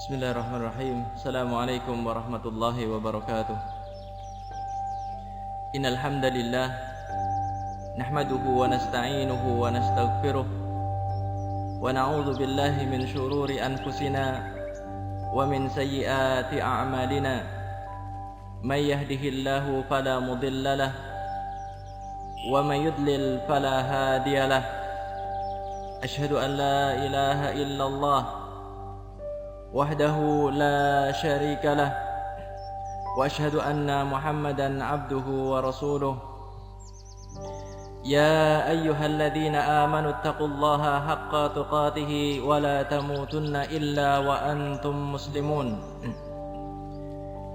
Bismillahirrahmanirrahim. Assalamualaikum warahmatullahi wabarakatuh. Innal hamdalillah nahmaduhu wa nasta'inuhu wa nastaghfiruh wa na'udzu billahi min shururi anfusina wa min sayyiati a'malina. May yahdihillahu fala mudilla lahu wa may yudlil fala hadiya lahu. Asyhadu an la ilaha illallah وحده لا شريك له وأشهد أن محمدا عبده ورسوله يا أيها الذين آمنوا اتقوا الله حق تقاته ولا تموتن إلا وأنتم مسلمون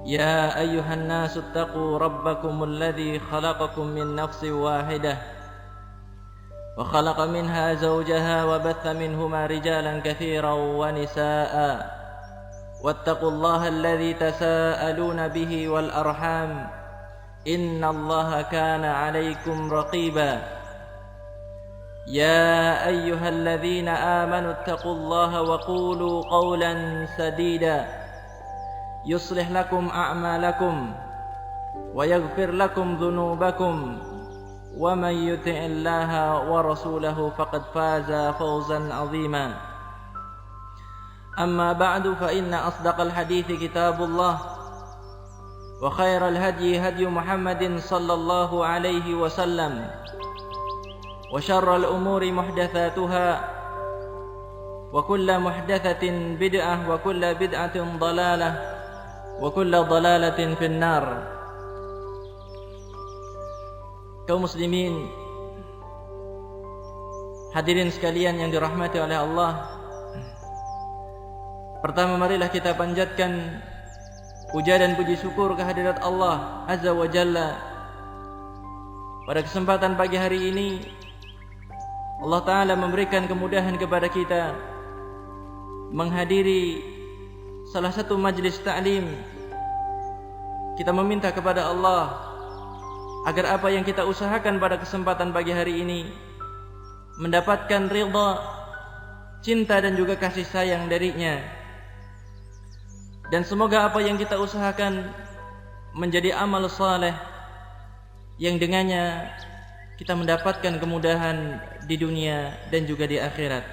يا أيها الناس اتقوا ربكم الذي خلقكم من نفس واحدة وخلق منها زوجها وبث منهما رجالا كثيرا ونساء واتقوا الله الذي تساءلون به والأرحام إن الله كان عليكم رقيبا يا أيها الذين آمنوا اتقوا الله وقولوا قولا سديدا يصلح لكم أعمالكم ويغفر لكم ذنوبكم ومن يطع الله ورسوله فقد فاز فوزا عظيما أما بعد فإن أصدق الحديث كتاب الله وخير الهدي هدي محمد صلى الله عليه وسلم وشر الأمور محدثاتها وكل محدثة بدعة وكل بدعة ضلالة وكل ضلالة في النار. Kaum muslimin, hadirin sekalian yang dirahmati oleh Allah, pertama marilah kita panjatkan puja dan puji syukur kehadirat Allah Azza wa Jalla. Pada kesempatan pagi hari ini Allah Ta'ala memberikan kemudahan kepada kita menghadiri salah satu majlis ta'lim. Kita meminta kepada Allah agar apa yang kita usahakan pada kesempatan pagi hari ini mendapatkan ridha, cinta dan juga kasih sayang darinya. Dan semoga apa yang kita usahakan menjadi amal saleh yang dengannya kita mendapatkan kemudahan di dunia dan juga di akhirat.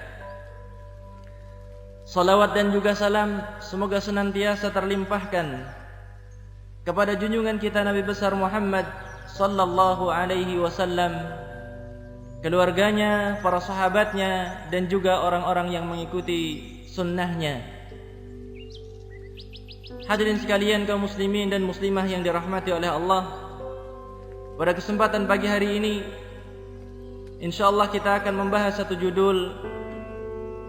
Salawat dan juga salam semoga senantiasa terlimpahkan kepada junjungan kita Nabi besar Muhammad sallallahu alaihi wasallam, keluarganya, para sahabatnya dan juga orang-orang yang mengikuti sunnahnya. Hadirin sekalian kaum muslimin dan muslimah yang dirahmati oleh Allah, pada kesempatan pagi hari ini insyaallah kita akan membahas satu judul,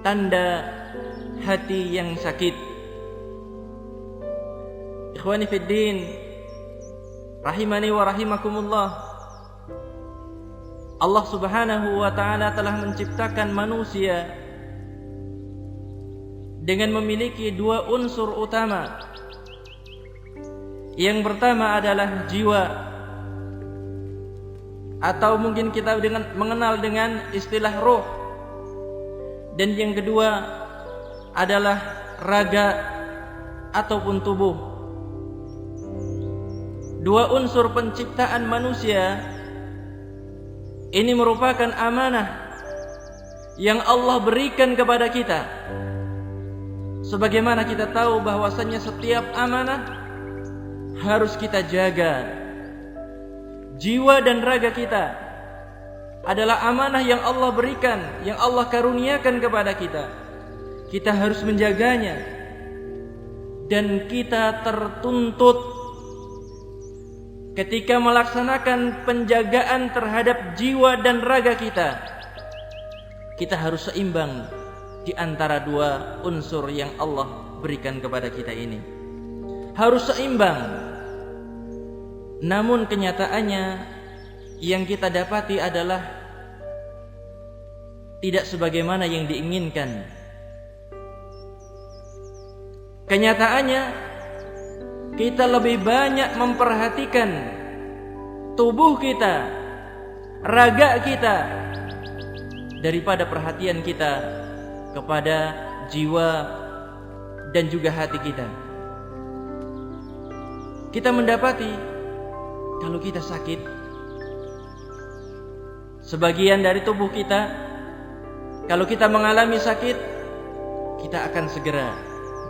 tanda hati yang sakit. Ikhwani fid din, rahimani wa rahimakumullah. Allah Subhanahu wa ta'ala telah menciptakan manusia dengan memiliki dua unsur utama. Yang pertama adalah jiwa, atau mungkin kita mengenal dengan istilah ruh. Dan yang kedua adalah raga ataupun tubuh. Dua unsur penciptaan manusia ini merupakan amanah yang Allah berikan kepada kita. Sebagaimana kita tahu bahwasannya setiap amanah harus kita jaga. Jiwa dan raga kita adalah amanah yang Allah berikan, yang Allah karuniakan kepada kita. Kita harus menjaganya. Dan kita tertuntut ketika melaksanakan penjagaan terhadap jiwa dan raga kita, kita harus seimbang di antara dua unsur yang Allah berikan kepada kita ini. Harus seimbang. Namun kenyataannya yang kita dapati adalah tidak sebagaimana yang diinginkan. Kenyataannya kita lebih banyak memperhatikan tubuh kita, raga kita, daripada perhatian kita kepada jiwa dan juga hati kita. Kita mendapati kalau kita sakit, sebagian dari tubuh kita, kalau kita mengalami sakit, kita akan segera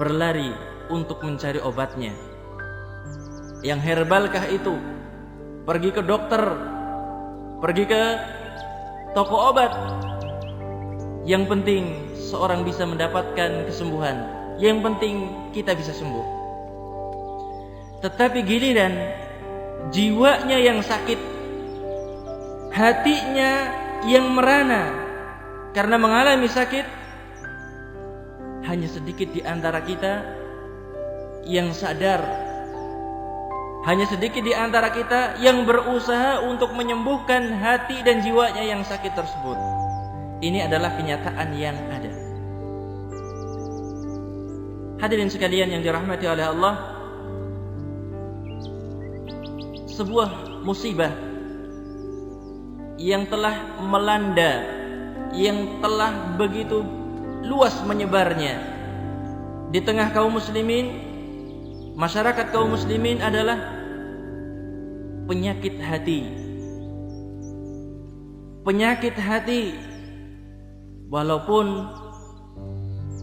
berlari untuk mencari obatnya. Yang herbalkah itu? Pergi ke dokter, pergi ke toko obat. Yang penting seorang bisa mendapatkan kesembuhan. Yang penting kita bisa sembuh. Tetapi giliran jiwanya yang sakit, hatinya yang merana karena mengalami sakit, hanya sedikit di antara kita yang sadar, hanya sedikit di antara kita yang berusaha untuk menyembuhkan hati dan jiwanya yang sakit tersebut. Ini adalah kenyataan yang ada. Hadirin sekalian yang dirahmati oleh Allah, sebuah musibah yang telah melanda, yang telah begitu luas menyebarnya di tengah kaum muslimin, masyarakat kaum muslimin adalah penyakit hati. Penyakit hati. Walaupun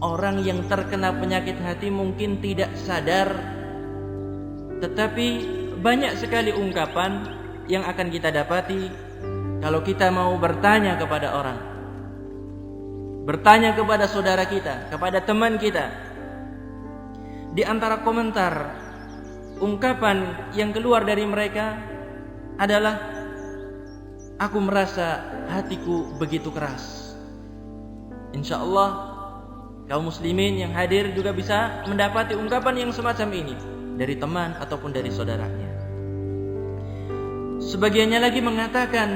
orang yang terkena penyakit hati mungkin tidak sadar, tetapi banyak sekali ungkapan yang akan kita dapati kalau kita mau bertanya kepada orang, bertanya kepada saudara kita, kepada teman kita. Di antara komentar, ungkapan yang keluar dari mereka adalah, aku merasa hatiku begitu keras. Insya Allah kaum muslimin yang hadir juga bisa mendapati ungkapan yang semacam ini dari teman ataupun dari saudaranya. Sebagiannya lagi mengatakan,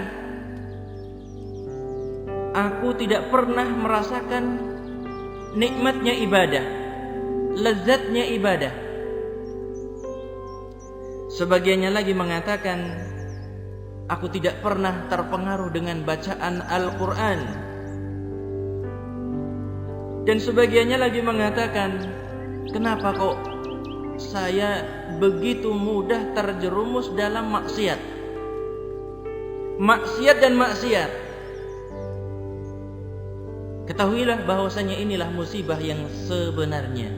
aku tidak pernah merasakan nikmatnya ibadah, lezatnya ibadah. Sebagiannya lagi mengatakan, aku tidak pernah terpengaruh dengan bacaan Al-Quran. Dan sebagiannya lagi mengatakan, kenapa kok saya begitu mudah terjerumus dalam maksiat? Maksiat dan maksiat. Ketahuilah bahwasanya inilah musibah yang sebenarnya.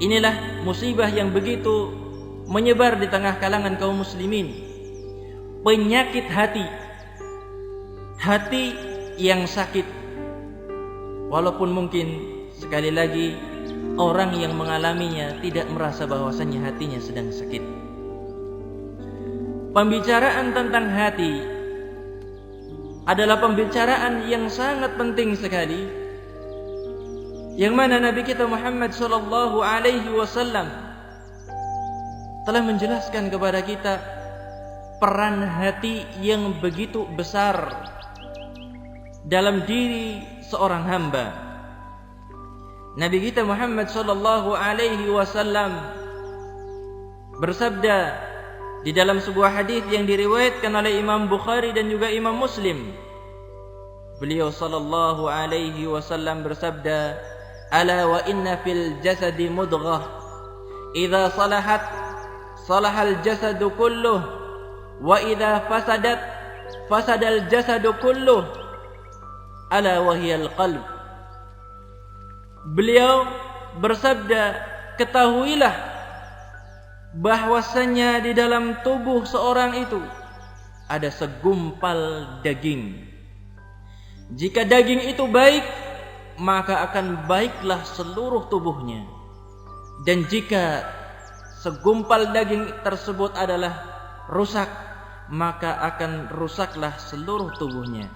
Inilah musibah yang begitu menyebar di tengah kalangan kaum muslimin. Penyakit hati. Hati yang sakit. Walaupun mungkin sekali lagi orang yang mengalaminya tidak merasa bahwasanya hatinya sedang sakit. Pembicaraan tentang hati adalah pembicaraan yang sangat penting sekali, yang mana Nabi kita Muhammad sallallahu alaihi wasallam telah menjelaskan kepada kita peran hati yang begitu besar dalam diri seorang hamba. Nabi kita Muhammad sallallahu alaihi wasallam bersabda di dalam sebuah hadis yang diriwayatkan oleh Imam Bukhari dan juga Imam Muslim. Beliau sallallahu alaihi wasallam bersabda, "Ala wa inna fil jasadi mudghah, idza salahat salahal jasadu kulluh, wa idza fasadat fasadal jasadu kulluh, ala wahiyal qalb." Beliau bersabda, ketahuilah bahwasanya di dalam tubuh seorang itu ada segumpal daging. Jika daging itu baik, maka akan baiklah seluruh tubuhnya. Dan jika segumpal daging tersebut adalah rusak, maka akan rusaklah seluruh tubuhnya.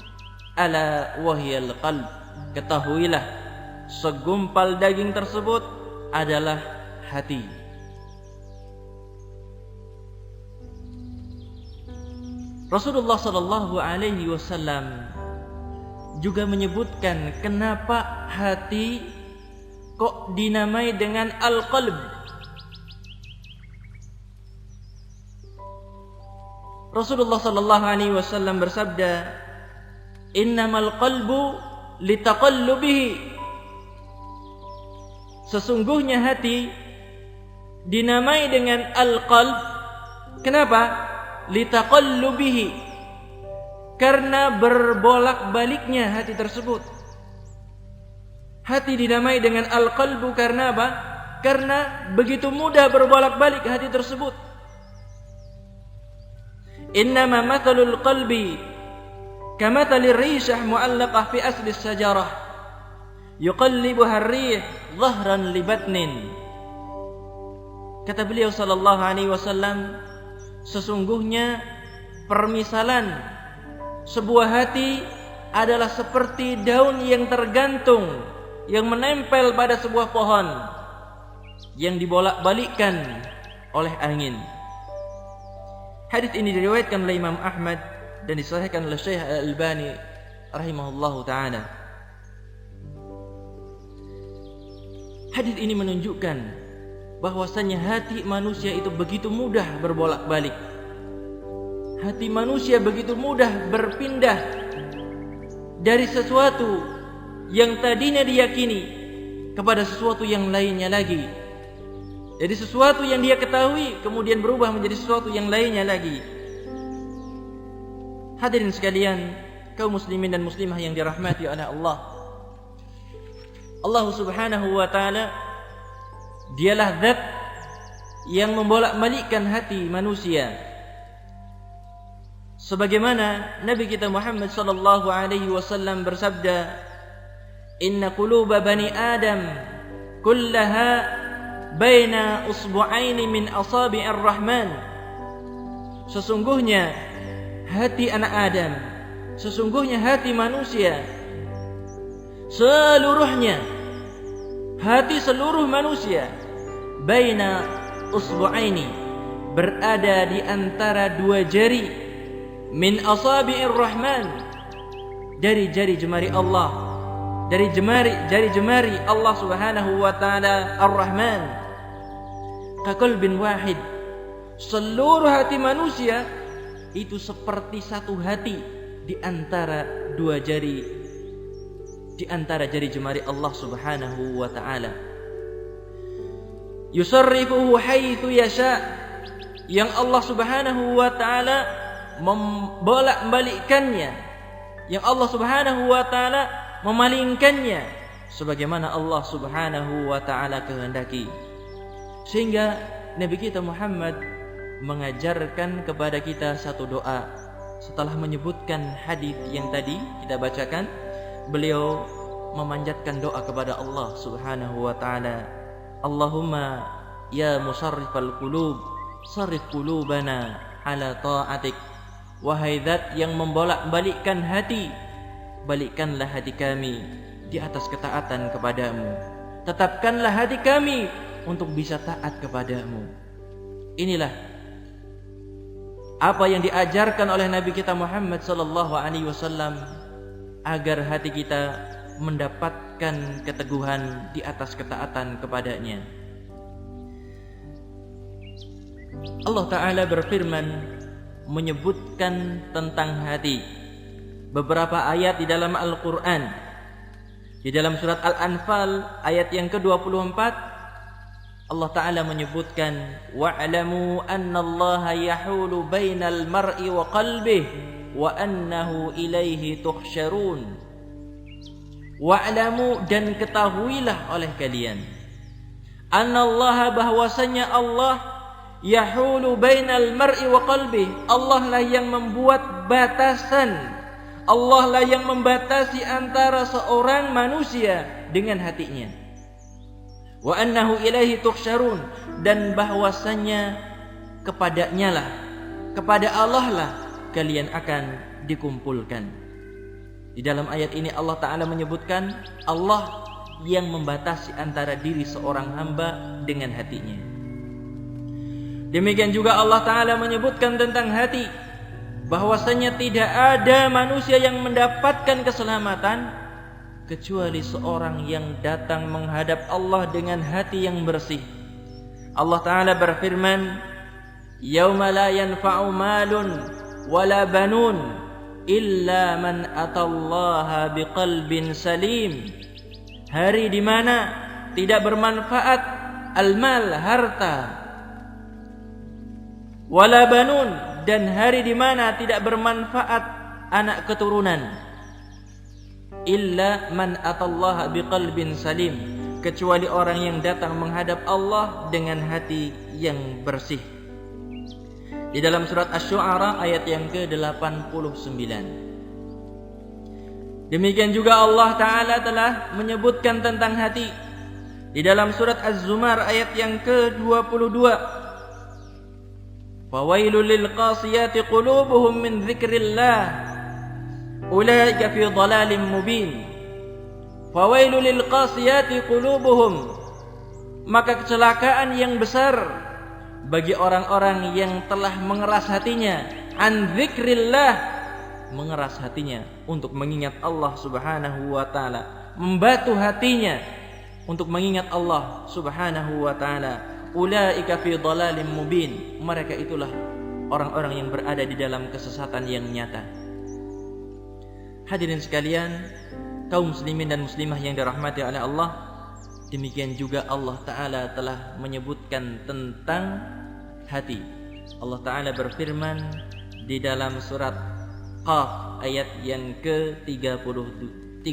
Ala wahiyal qalb. Ketahuilah, segumpal daging tersebut adalah hati. Rasulullah sallallahu alaihi wasallam juga menyebutkan kenapa hati kok dinamai dengan al-qalb. Rasulullah sallallahu alaihi wasallam bersabda, "Innamal qalbu litaqallubihi." Sesungguhnya hati dinamai dengan al-qalb. Kenapa? Litaqallubihi, karena berbolak-baliknya hati tersebut. Hati dinamai dengan al-qalbu karena apa? Karena begitu mudah berbolak-balik hati tersebut. Innama mathalul qalbi kamathalir rishah mu'allaqah fi asli sajarah yuqallibuha ar-rih dhahran li batnin. Kata beliau sallallahu alaihi wasallam, sesungguhnya permisalan sebuah hati adalah seperti daun yang tergantung, yang menempel pada sebuah pohon, yang dibolak-balikkan oleh angin. Hadis ini diriwayatkan oleh Imam Ahmad dan disahihkan oleh Syekh Al-Albani rahimahullahu taala. Hadis ini menunjukkan bahwasanya hati manusia itu begitu mudah berbolak-balik. Hati manusia begitu mudah berpindah dari sesuatu yang tadinya diyakini kepada sesuatu yang lainnya lagi. Jadi sesuatu yang dia ketahui kemudian berubah menjadi sesuatu yang lainnya lagi. Hadirin sekalian, kaum muslimin dan muslimah yang dirahmati oleh Allah. Allah Subhanahu wa taala dialah zat yang membolak-balikkan hati manusia. Sebagaimana Nabi kita Muhammad sallallahu alaihi wasallam bersabda, "Inna quluba bani Adam kullaha baina usbu'aini min asabi'ir rahman." Sesungguhnya hati anak Adam, sesungguhnya hati manusia seluruhnya, hati seluruh manusia baina usbu'aini, berada di antara dua jari, min asabi'ir rahman, dari jari jemari Allah, dari jari jemari Allah Subhanahu wa taala Ar-Rahman. Kaqalbin wahid, seluruh hati manusia itu seperti satu hati di antara dua jari, di antara jari jemari Allah Subhanahu wa taala. Yusarrifuhu haitsu yasha, yang Allah Subhanahu wa taala membolak-balikkannya, yang Allah Subhanahu wa taala memalingkannya sebagaimana Allah Subhanahu wa taala kehendaki. Sehingga Nabi kita Muhammad mengajarkan kepada kita satu doa. Setelah menyebutkan hadis yang tadi kita bacakan, beliau memanjatkan doa kepada Allah Subhanahu wa taala. Allahumma ya musarrifal qulub, sarrif qulubana ala ta'atik. Wahai zat yang membolak-balikkan hati, balikkanlah hati kami di atas ketaatan kepadamu. Tetapkanlah hati kami untuk bisa taat kepadamu. Inilah apa yang diajarkan oleh Nabi kita Muhammad sallallahu alaihi wasallam agar hati kita mendapatkan keteguhan di atas ketaatan kepadanya. Allah Ta'ala berfirman menyebutkan tentang hati. Beberapa ayat di dalam Al-Quran. Di dalam surat Al-Anfal ayat yang ke-24, Allah Ta'ala menyebutkan, wa'lamu annallaha yahulu bainal mar'i wa qalbihi wa annahu ilaihi tuhsyarun. Wa'lamu, dan ketahuilah oleh kalian, annallaha, bahwasanya Allah, yahulu bainal mar'i wa qalbihi, Allah lah yang membuat batasan, Allah lah yang membatasi antara seorang manusia dengan hatinya. Wa annahu ilaihi tuhsyarun, dan bahwasanya kepadanya lah, kepada Allah lah kalian akan dikumpulkan. Di dalam ayat ini Allah Ta'ala menyebutkan Allah yang membatasi antara diri seorang hamba dengan hatinya. Demikian juga Allah Ta'ala menyebutkan tentang hati, bahwasanya tidak ada manusia yang mendapatkan keselamatan kecuali seorang yang datang menghadap Allah dengan hati yang bersih. Allah Ta'ala berfirman, yauma la yanfa'u malun wala banun illa man atallaha biqalbin salim. Hari di mana tidak bermanfaat al-mal, harta, wala banun, dan hari di mana tidak bermanfaat anak keturunan, illa man atallaha biqalbin salim, kecuali orang yang datang menghadap Allah dengan hati yang bersih. Di dalam surat Asy-Syu'ara ayat yang ke-89. Demikian juga Allah Ta'ala telah menyebutkan tentang hati di dalam surat Az-Zumar ayat yang ke-22. Fawailul lil qasiyati qulubuhum min dzikrillah ulaika fi dhalalim mubin. Fawailul lil qasiyati qulubuhum, maka kecelakaan yang besar bagi orang-orang yang telah mengeras hatinya an dzikrillah, mengeras hatinya untuk mengingat Allah Subhanahu wa taala, membatu hatinya untuk mengingat Allah Subhanahu wa taala. Ulaika fi dhalalim mubin, mereka itulah orang-orang yang berada di dalam kesesatan yang nyata. Hadirin sekalian, kaum muslimin dan muslimah yang dirahmati oleh Allah, demikian juga Allah Ta'ala telah menyebutkan tentang hati. Allah Ta'ala berfirman di dalam surat Qaf ayat yang ke-33.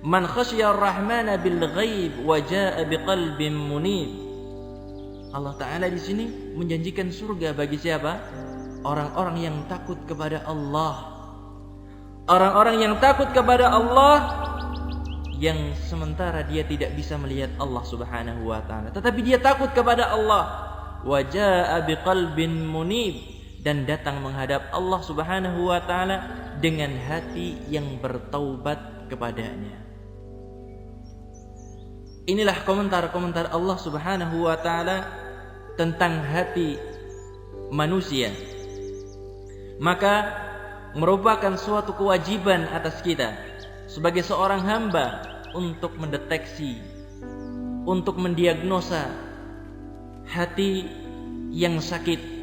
Man khasyar rahmana bil ghaib wa jaa biqalbin munib. Allah Ta'ala di sini menjanjikan surga bagi siapa? Orang-orang yang takut kepada Allah. Orang-orang yang takut kepada Allah, yang sementara dia tidak bisa melihat Allah Subhanahu wa taala, tetapi dia takut kepada Allah. Wa jaa biqalbin munib, dan datang menghadap Allah Subhanahu wa taala dengan hati yang bertaubat kepadanya. Inilah komentar-komentar Allah Subhanahu wa taala tentang hati manusia. Maka merupakan suatu kewajiban atas kita sebagai seorang hamba untuk mendeteksi, untuk mendiagnosa hati yang sakit.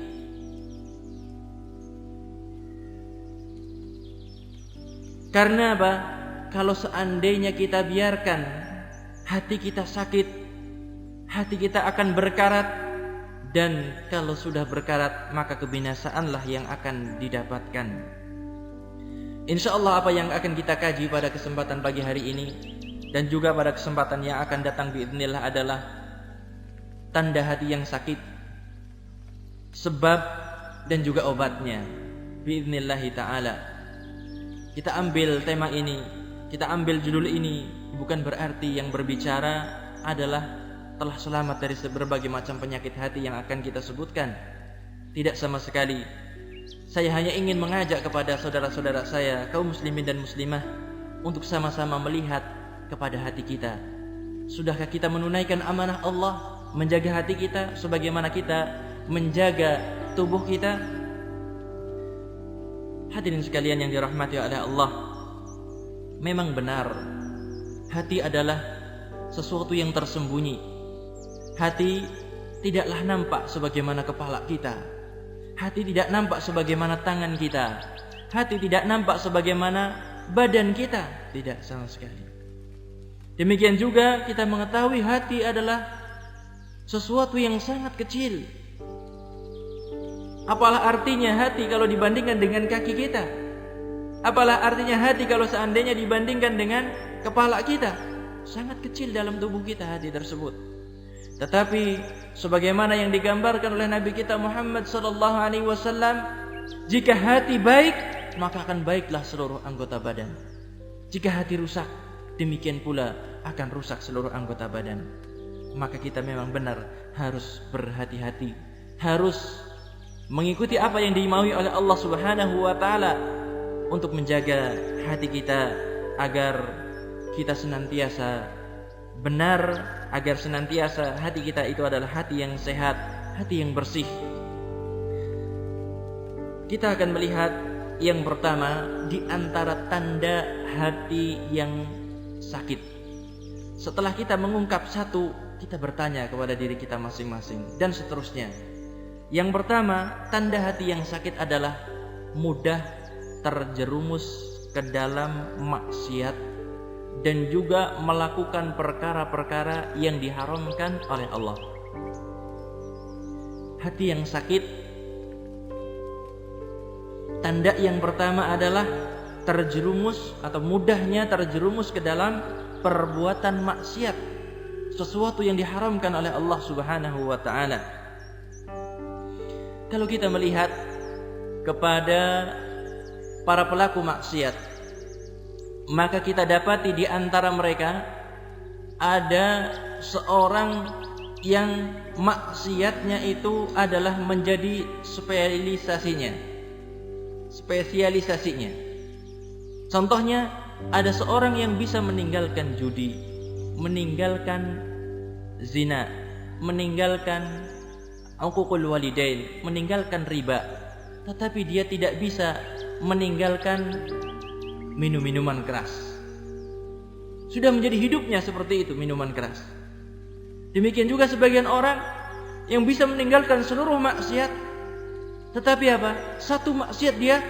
Karena apa? Kalau seandainya kita biarkan hati kita sakit, hati kita akan berkarat, dan kalau sudah berkarat maka kebinasaanlah yang akan didapatkan. InsyaAllah apa yang akan kita kaji pada kesempatan pagi hari ini dan juga pada kesempatan yang akan datang biidznillah adalah tanda hati yang sakit, sebab dan juga obatnya biidznillah ta'ala. Kita ambil tema ini, kita ambil judul ini, bukan berarti yang berbicara adalah telah selamat dari berbagai macam penyakit hati yang akan kita sebutkan. Tidak sama sekali. Saya hanya ingin mengajak kepada saudara-saudara saya, kaum muslimin dan muslimah, untuk sama-sama melihat kepada hati kita. Sudahkah kita menunaikan amanah Allah, menjaga hati kita sebagaimana kita menjaga tubuh kita? Hadirin sekalian yang dirahmati oleh Allah, memang benar hati adalah sesuatu yang tersembunyi. Hati tidaklah nampak sebagaimana kepala kita. Hati tidak nampak sebagaimana tangan kita. Hati tidak nampak sebagaimana badan kita. Tidak sama sekali. Demikian juga kita mengetahui hati adalah sesuatu yang sangat kecil. Apalah artinya hati kalau dibandingkan dengan kaki kita? Apalah artinya hati kalau seandainya dibandingkan dengan kepala kita? Sangat kecil dalam tubuh kita hati tersebut. Tetapi sebagaimana yang digambarkan oleh Nabi kita Muhammad sallallahu alaihi wasallam, jika hati baik, maka akan baiklah seluruh anggota badan. Jika hati rusak, demikian pula akan rusak seluruh anggota badan. Maka kita memang benar harus berhati-hati, harus mengikuti apa yang dimaui oleh Allah Subhanahu wa taala untuk menjaga hati kita agar kita senantiasa benar, agar senantiasa hati kita itu adalah hati yang sehat, hati yang bersih. Kita akan melihat yang pertama di antara tanda hati yang sakit. Setelah kita mengungkap satu, kita bertanya kepada diri kita masing-masing dan seterusnya. Yang pertama, tanda hati yang sakit adalah mudah terjerumus ke dalam maksiat dan juga melakukan perkara-perkara yang diharamkan oleh Allah. Hati yang sakit, tanda yang pertama adalah terjerumus atau mudahnya terjerumus ke dalam perbuatan maksiat, sesuatu yang diharamkan oleh Allah Subhanahu wa taala. Kalau kita melihat kepada para pelaku maksiat, maka kita dapati di antara mereka ada seorang yang maksiatnya itu adalah menjadi spesialisasinya. Contohnya, ada seorang yang bisa meninggalkan judi, meninggalkan zina, meninggalkan uququl walidain, meninggalkan riba, tetapi dia tidak bisa meninggalkan minum-minuman keras. Sudah menjadi hidupnya seperti itu, minuman keras. Demikian juga sebagian orang yang bisa meninggalkan seluruh maksiat, tetapi apa? Satu maksiat dia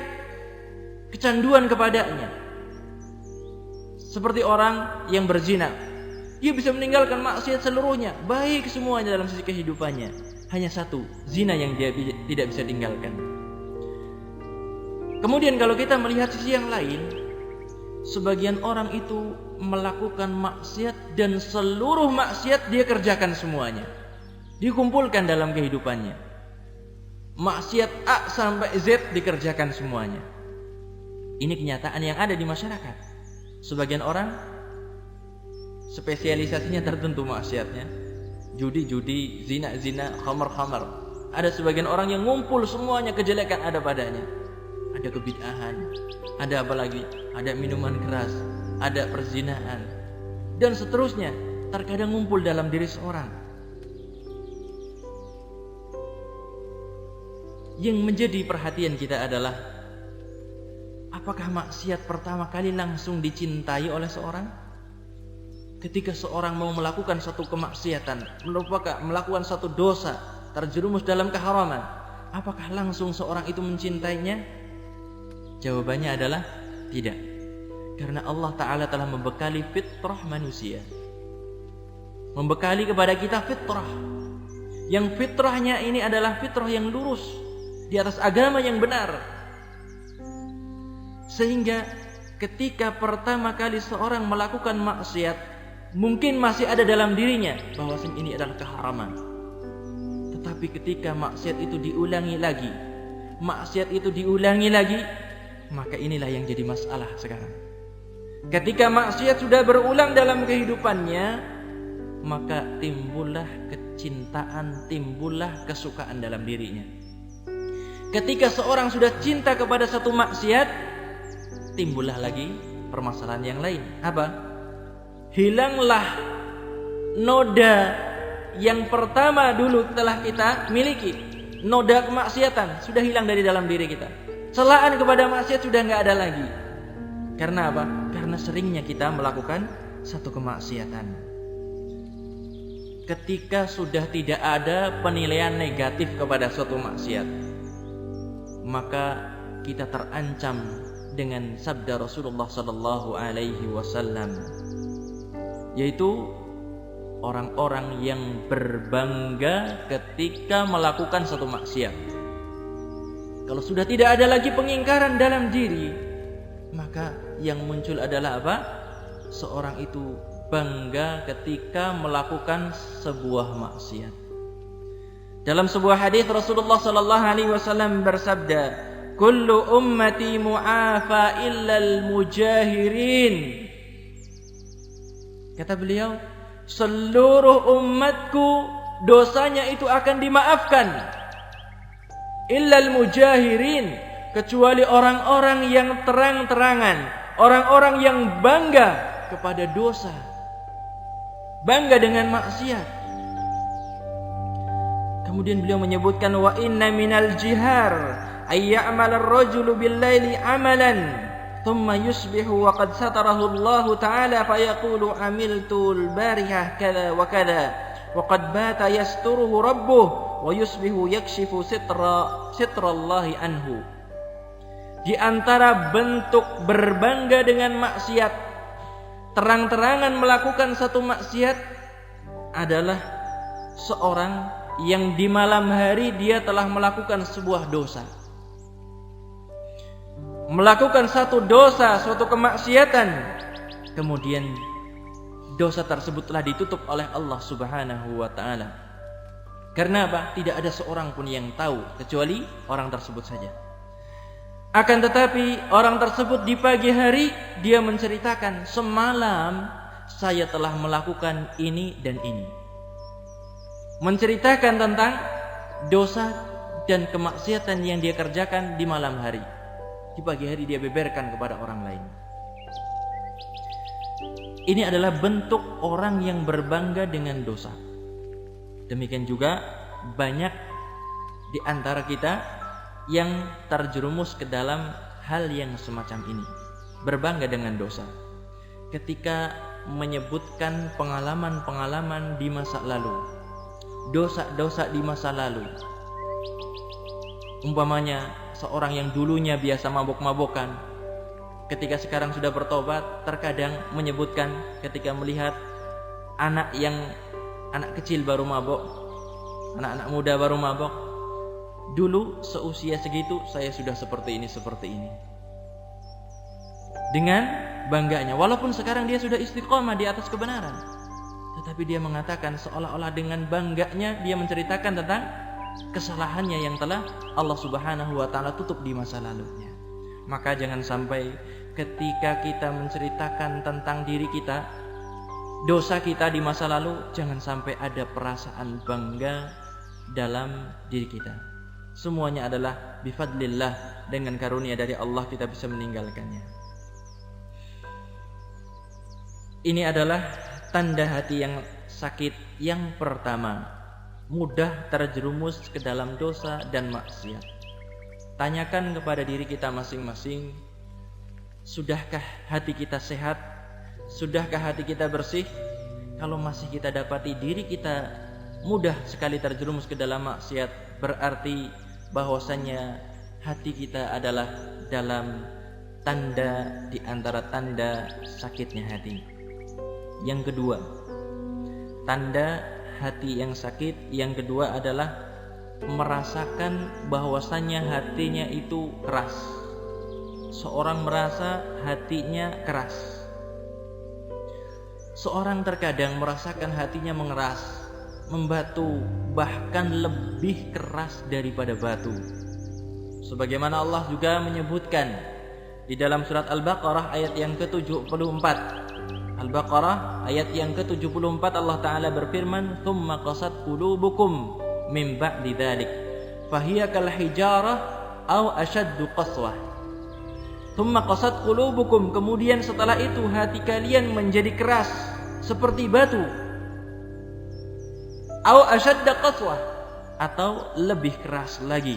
kecanduan kepadanya. Seperti orang yang berzina, dia bisa meninggalkan maksiat seluruhnya, baik semuanya dalam sisi kehidupannya. Hanya satu, zina yang dia tidak bisa tinggalkan. Kemudian kalau kita melihat sisi yang lain, sebagian orang itu melakukan maksiat dan seluruh maksiat dia kerjakan semuanya, dikumpulkan dalam kehidupannya. Maksiat A sampai Z dikerjakan semuanya. Ini kenyataan yang ada di masyarakat. Sebagian orang spesialisasinya tertentu maksiatnya, judi, zina, khamar. Ada sebagian orang yang ngumpul semuanya kejelekan ada padanya. Ada kebid'ahan, ada apa lagi? Ada minuman keras, ada perzinahan, dan seterusnya. Terkadang ngumpul dalam diri seorang. Yang menjadi perhatian kita adalah, apakah maksiat pertama kali langsung dicintai oleh seorang? Ketika seorang mau melakukan satu kemaksiatan, melakukan satu dosa, terjerumus dalam keharaman, apakah langsung seorang itu mencintainya? Jawabannya adalah tidak. Karena Allah Ta'ala telah membekali fitrah manusia, membekali kepada kita fitrah, yang fitrahnya ini adalah fitrah yang lurus di atas agama yang benar. Sehingga ketika pertama kali seorang melakukan maksiat, mungkin masih ada dalam dirinya bahwasanya ini adalah keharaman. Tetapi ketika maksiat itu diulangi lagi, maka inilah yang jadi masalah sekarang. Ketika maksiat sudah berulang dalam kehidupannya, maka timbullah kecintaan, timbullah kesukaan dalam dirinya. Ketika seorang sudah cinta kepada satu maksiat, timbullah lagi permasalahan yang lain. Apa? Hilanglah noda yang pertama dulu telah kita miliki. Noda kemaksiatan sudah hilang dari dalam diri kita. Celaan kepada maksiat sudah nggak ada lagi. Karena apa? Karena seringnya kita melakukan satu kemaksiatan. Ketika sudah tidak ada penilaian negatif kepada suatu maksiat, maka kita terancam dengan sabda Rasulullah sallallahu alaihi wasallam, yaitu orang-orang yang berbangga ketika melakukan satu maksiat. Kalau sudah tidak ada lagi pengingkaran dalam diri, maka yang muncul adalah apa? Seorang itu bangga ketika melakukan sebuah maksiat. Dalam sebuah hadis Rasulullah sallallahu alaihi wasallam bersabda, "Kullu ummati mu'afa illal mujahirin." Kata beliau, seluruh umatku dosanya itu akan dimaafkan. Illal mujahirin, kecuali orang-orang yang terang-terangan, orang-orang yang bangga kepada dosa, bangga dengan maksiat. Kemudian beliau menyebutkan, wa inna minal jihar ay ya'mal ar-rajulu bil-laili 'amalan thumma yusbihu wa qad satarahu Allah ta'ala fa yaqulu 'amiltu al-barihah kadza wa kadza wa qad bata yasturuhu rabbuh wa yusbihu yakshifu sitra Allah anhu. Di antara bentuk berbangga dengan maksiat terang-terangan melakukan satu maksiat adalah seorang yang di malam hari dia telah melakukan sebuah dosa. Melakukan satu dosa, suatu kemaksiatan, kemudian dosa tersebut telah ditutup oleh Allah Subhanahu wa taala. Karena apa? Tidak ada seorang pun yang tahu kecuali orang tersebut saja. Akan tetapi orang tersebut di pagi hari dia menceritakan, semalam saya telah melakukan ini dan ini. Menceritakan tentang dosa dan kemaksiatan yang dia kerjakan di malam hari. Di pagi hari dia beberkan kepada orang lain. Ini adalah bentuk orang yang berbangga dengan dosa. Demikian juga banyak di antara kita yang terjerumus ke dalam hal yang semacam ini. Berbangga dengan dosa. Ketika menyebutkan pengalaman-pengalaman di masa lalu. Dosa-dosa di masa lalu. Umpamanya seorang yang dulunya biasa mabok-mabokan, ketika sekarang sudah bertobat, terkadang menyebutkan ketika melihat anak kecil baru mabok, anak-anak muda baru mabok, dulu seusia segitu saya sudah seperti ini. Dengan bangganya, walaupun sekarang dia sudah istiqomah di atas kebenaran, tetapi dia mengatakan seolah-olah dengan bangganya dia menceritakan tentang kesalahannya yang telah Allah Subhanahu wa taala tutup di masa lalunya. Maka jangan sampai ketika kita menceritakan tentang diri kita, dosa kita di masa lalu, jangan sampai ada perasaan bangga dalam diri kita. Semuanya adalah bifadlillah, dengan karunia dari Allah kita bisa meninggalkannya. Ini adalah tanda hati yang sakit yang pertama, mudah terjerumus ke dalam dosa dan maksiat. Tanyakan kepada diri kita masing-masing, sudahkah hati kita sehat? Sudahkah hati kita bersih? Kalau masih kita dapati diri kita mudah sekali terjerumus ke dalam maksiat, berarti bahwasannya hati kita adalah dalam tanda di antara tanda sakitnya hati. Yang kedua, tanda hati yang sakit yang kedua adalah merasakan bahwasannya hatinya itu keras. Seorang merasa hatinya keras. Seorang terkadang merasakan hatinya mengeras, membatu, bahkan lebih keras daripada batu. Sebagaimana Allah juga menyebutkan di dalam surat Al-Baqarah ayat yang ke-74. Al-Baqarah ayat yang ke-74 Allah Ta'ala berfirman, "Tsumma qasat qulubukum min ba'di dzalik, fahiya kal hijarah aw ashaddu qaswah." Tsumma qasat qulubukum, kemudian setelah itu hati kalian menjadi keras seperti batu. Aw ashadda qaswah, atau lebih keras lagi.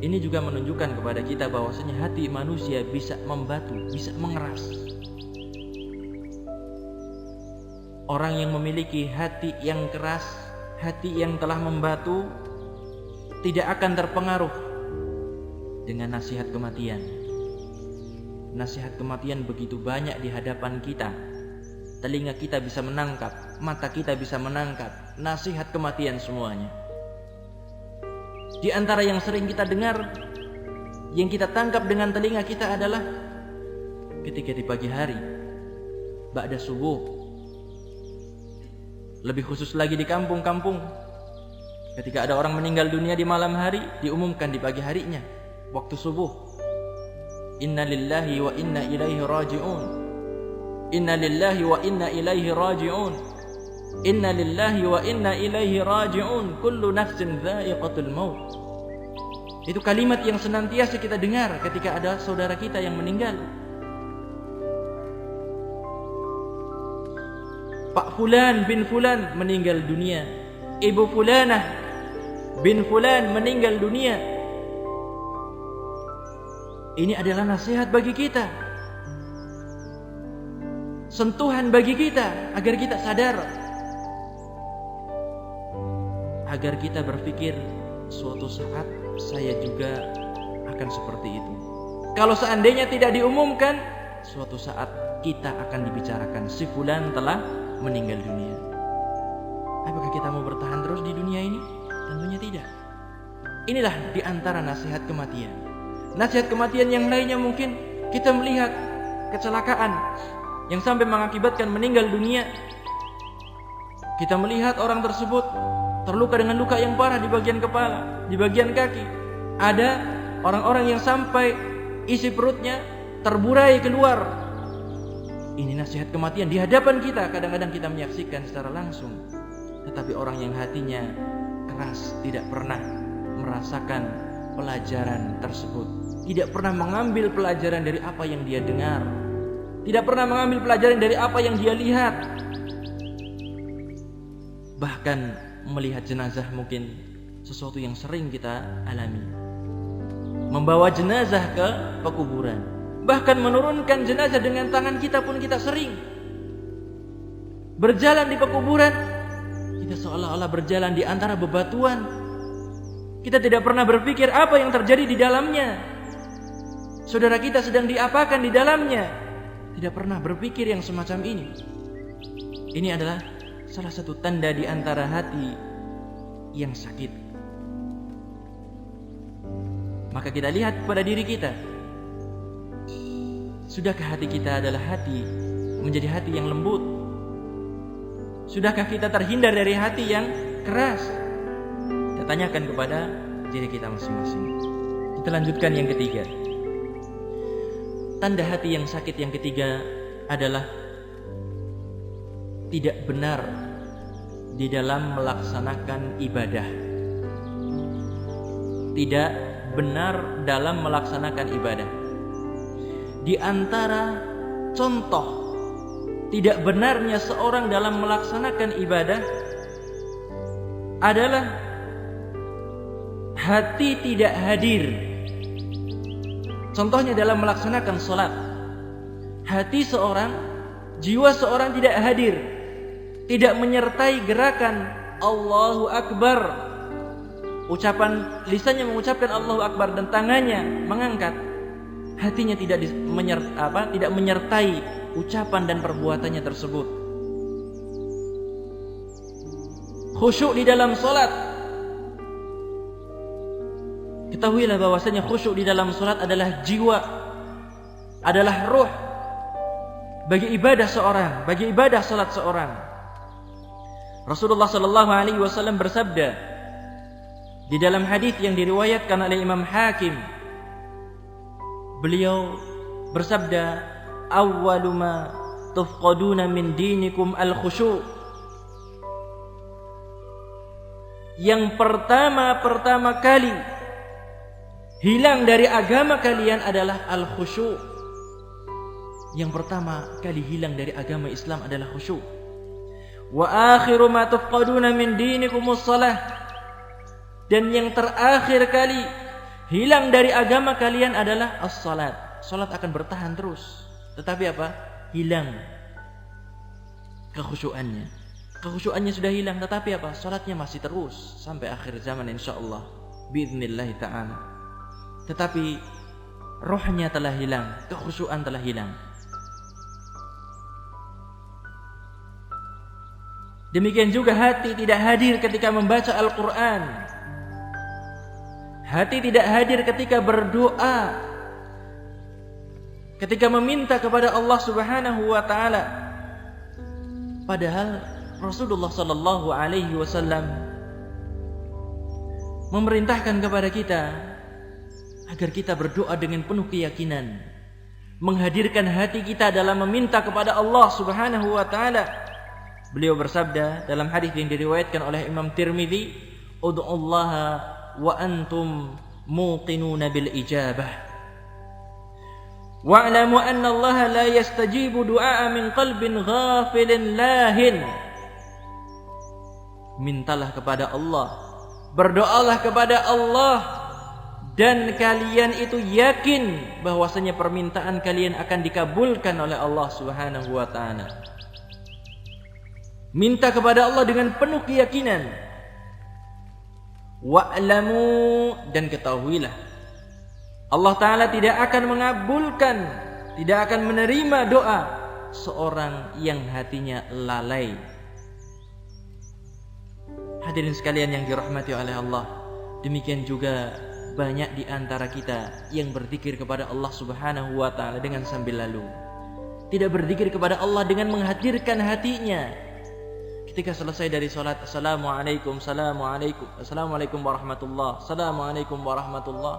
Ini juga menunjukkan kepada kita bahwasanya hati manusia bisa membatu, bisa mengeras. Orang yang memiliki hati yang keras, hati yang telah membatu, tidak akan terpengaruh dengan nasihat kematian. Nasihat kematian begitu banyak di hadapan kita. Telinga kita bisa menangkap, mata kita bisa menangkap nasihat kematian semuanya. Di antara yang sering kita dengar, yang kita tangkap dengan telinga kita adalah ketika di pagi hari, ba'da subuh. Lebih khusus lagi di kampung-kampung, ketika ada orang meninggal dunia di malam hari, diumumkan di pagi harinya, waktu subuh. Inna lillahi wa inna ilaihi raji'un. Inna lillahi wa inna ilaihi raji'un. Inna lillahi wa inna ilaihi raji'un. Kullu nafsin dha'iqatul maut. Itu kalimat yang senantiasa kita dengar ketika ada saudara kita yang meninggal. Pak Fulan bin Fulan meninggal dunia. Ibu Fulanah bin Fulan meninggal dunia. Ini adalah nasihat bagi kita, sentuhan bagi kita, agar kita sadar, agar kita berpikir suatu saat saya juga akan seperti itu. Kalau seandainya tidak diumumkan, suatu saat kita akan dibicarakan si fulan telah meninggal dunia. Apakah kita mau bertahan terus di dunia ini? Tentunya tidak. Inilah di antara nasihat kematian. Nasihat kematian yang lainnya mungkin kita melihat kecelakaan yang sampai mengakibatkan meninggal dunia. Kita melihat orang tersebut terluka dengan luka yang parah di bagian kepala, di bagian kaki. Ada orang-orang yang sampai isi perutnya terburai keluar. Ini nasihat kematian di hadapan kita. Kadang-kadang kita menyaksikan secara langsung. Tetapi orang yang hatinya keras tidak pernah merasakan pelajaran tersebut, tidak pernah mengambil pelajaran dari apa yang dia dengar, tidak pernah mengambil pelajaran dari apa yang dia lihat. Bahkan melihat jenazah mungkin sesuatu yang sering kita alami. Membawa jenazah ke pekuburan, bahkan menurunkan jenazah dengan tangan kita pun kita sering. Berjalan di pekuburan, kita seolah-olah berjalan di antara bebatuan. Kita tidak pernah berpikir apa yang terjadi di dalamnya. Saudara kita sedang diapakan di dalamnya. Tidak pernah berpikir yang semacam ini. Ini adalah salah satu tanda di antara hati yang sakit. Maka kita lihat pada diri kita. Sudahkah hati kita adalah hati menjadi hati yang lembut? Sudahkah kita terhindar dari hati yang keras? Kita tanyakan kepada diri kita masing-masing. Kita lanjutkan yang ketiga. Tanda hati yang sakit yang ketiga adalah tidak benar di dalam melaksanakan ibadah. Tidak benar dalam melaksanakan ibadah. Di antara contoh tidak benarnya seorang dalam melaksanakan ibadah adalah hati tidak hadir. Contohnya dalam melaksanakan sholat, hati seorang, jiwa seorang tidak hadir, tidak menyertai gerakan Allahu Akbar. Ucapan lisannya mengucapkan Allahu Akbar dan tangannya mengangkat, hatinya tidak menyertai ucapan dan perbuatannya tersebut. Khusyuk di dalam sholat. Ketahuilah bahwasanya khusyuk di dalam salat adalah jiwa, adalah ruh bagi ibadah seorang, bagi ibadah salat seorang. Rasulullah sallallahu alaihi wasallam bersabda di dalam hadis yang diriwayatkan oleh Imam Hakim. Beliau bersabda, "Awwalu ma tufqaduna min dinikum al-khusyu'." Yang pertama kali hilang dari agama kalian adalah al-khusyu'. Yang pertama kali hilang dari agama Islam adalah khusyuk. Wa akhiru ma tufqaduna min dinikumus shalah. Dan yang terakhir kali hilang dari agama kalian adalah as-salat. Salat akan bertahan terus, tetapi apa? Hilang kekhusyuannya. Kekhusyuannya sudah hilang, tetapi apa? Salatnya masih terus sampai akhir zaman insyaallah biiznillah taala. Tetapi rohnya telah hilang, kekhusyuan telah hilang. Demikian juga hati tidak hadir ketika membaca Al-Quran. Hati tidak hadir ketika berdoa, ketika meminta kepada Allah Subhanahu wa taala. Padahal Rasulullah sallallahu alaihi wasallam memerintahkan kepada kita agar kita berdoa dengan penuh keyakinan, menghadirkan hati kita dalam meminta kepada Allah Subhanahu wa taala. Beliau bersabda dalam hadis yang diriwayatkan oleh Imam Tirmidzi, "Ud'ullaha wa antum muqinuna bil ijabah. Wa'lamu anna Allah la yastajibu du'a min qalbin ghafilin lahin." Mintalah kepada Allah, berdoalah kepada Allah, dan kalian itu yakin bahwasanya permintaan kalian akan dikabulkan oleh Allah Subhanahu wa taala. Minta kepada Allah dengan penuh keyakinan. Wa'lamu, dan ketahuilah Allah taala tidak akan mengabulkan, tidak akan menerima doa seorang yang hatinya lalai. Hadirin sekalian yang dirahmati oleh Allah, demikian juga banyak di antara kita yang berzikir kepada Allah Subhanahu wa taala dengan sambil lalu. Tidak berzikir kepada Allah dengan menghadirkan hatinya. Ketika selesai dari salat, assalamualaikum, assalamualaikum warahmatullah, assalamualaikum warahmatullah,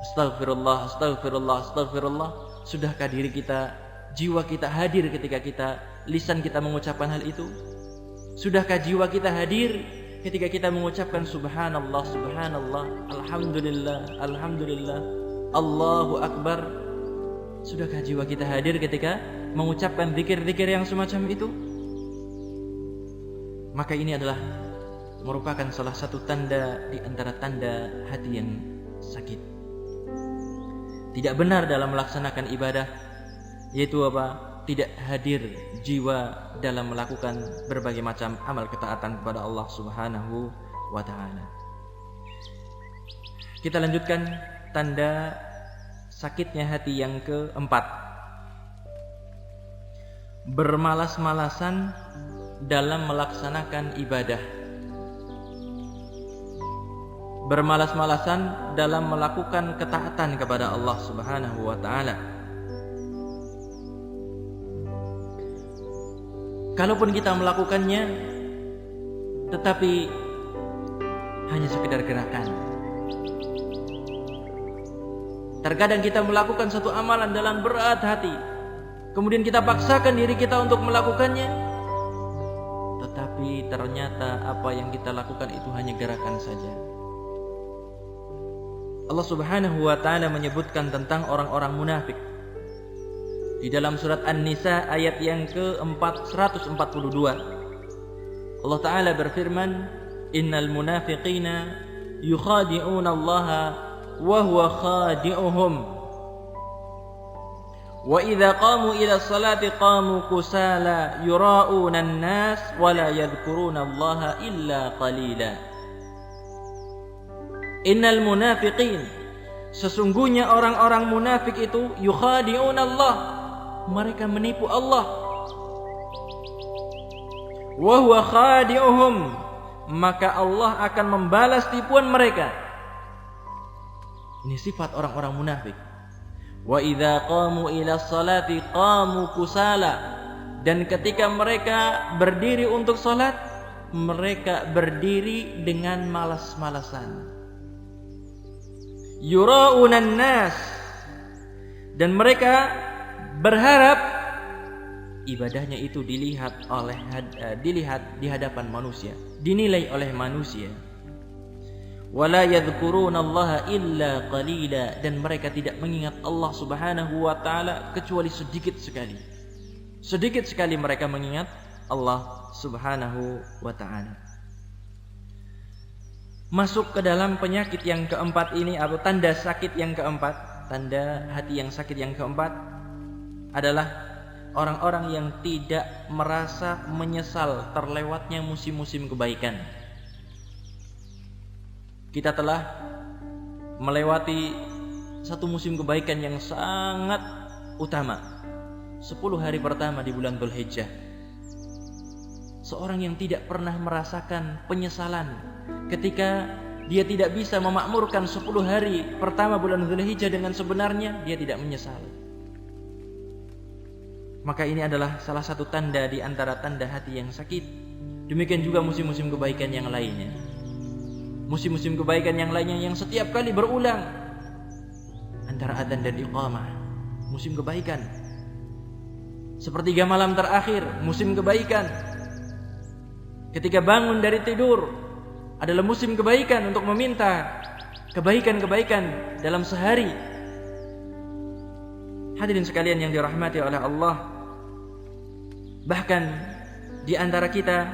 astagfirullah, astagfirullah, astagfirullah. Sudahkah diri kita, jiwa kita hadir ketika lisan kita mengucapkan hal itu? Sudahkah jiwa kita hadir ketika kita mengucapkan subhanallah, subhanallah, alhamdulillah, alhamdulillah, Allahu akbar? Sudahkah jiwa kita hadir ketika mengucapkan zikir-zikir yang semacam itu? Maka ini adalah merupakan salah satu tanda di antara tanda hati yang sakit. Tidak benar dalam melaksanakan ibadah, yaitu apa? Tidak hadir jiwa dalam melakukan berbagai macam amal ketaatan kepada Allah Subhanahu wa taala. Kita lanjutkan tanda sakitnya hati yang keempat. Bermalas-malasan dalam melaksanakan ibadah. Bermalas-malasan dalam melakukan ketaatan kepada Allah Subhanahu wa taala. Kalaupun kita melakukannya, tetapi hanya sekedar gerakan. Terkadang kita melakukan satu amalan dalam berat hati, kemudian kita paksakan diri kita untuk melakukannya, tetapi ternyata apa yang kita lakukan itu hanya gerakan saja. Allah Subhanahu wa taala menyebutkan tentang orang-orang munafik di dalam surat An-Nisa ayat yang ke-442. Allah Ta'ala berfirman, innal munafiqina yukhadi'una Allaha wa huwa khadi'uhum wa idza qamu ila salati qamu kusala yura'una an-nas wa la yadhkuruna Allaha illa qalila. Innal munafiqin, sesungguhnya orang-orang munafik itu yukhadi'una Allah, mereka menipu Allah. Wa huwa khadi'uhum, maka Allah akan membalas tipuan mereka. Ini sifat orang-orang munafik. Wa idza qamu ila salati qamu kusala, dan ketika mereka berdiri untuk salat, mereka berdiri dengan malas-malasan. Yura'unan nas, dan mereka berharap ibadahnya itu dilihat di hadapan manusia, dinilai oleh manusia. Wala yadhkurunallaha illa qalila, dan mereka tidak mengingat Allah Subhanahu wa taala kecuali sedikit sekali. Sedikit sekali mereka mengingat Allah Subhanahu wa taala. Masuk ke dalam penyakit yang keempat ini, atau tanda sakit yang keempat, tanda hati yang sakit yang keempat adalah orang-orang yang tidak merasa menyesal terlewatnya musim-musim kebaikan. Kita telah melewati satu musim kebaikan yang sangat utama, 10 hari pertama di bulan Dzulhijjah. Seorang yang tidak pernah merasakan penyesalan ketika dia tidak bisa memakmurkan 10 hari pertama bulan Dzulhijjah dengan sebenarnya, dia tidak menyesal. Maka ini adalah salah satu tanda di antara tanda hati yang sakit. Demikian juga musim-musim kebaikan yang lainnya. Musim-musim kebaikan yang lainnya yang setiap kali berulang, antara adzan dan iqamah, musim kebaikan. Sepertiga malam terakhir, musim kebaikan. Ketika bangun dari tidur, adalah musim kebaikan untuk meminta kebaikan-kebaikan dalam sehari. Hadirin sekalian yang dirahmati oleh Allah, bahkan di antara kita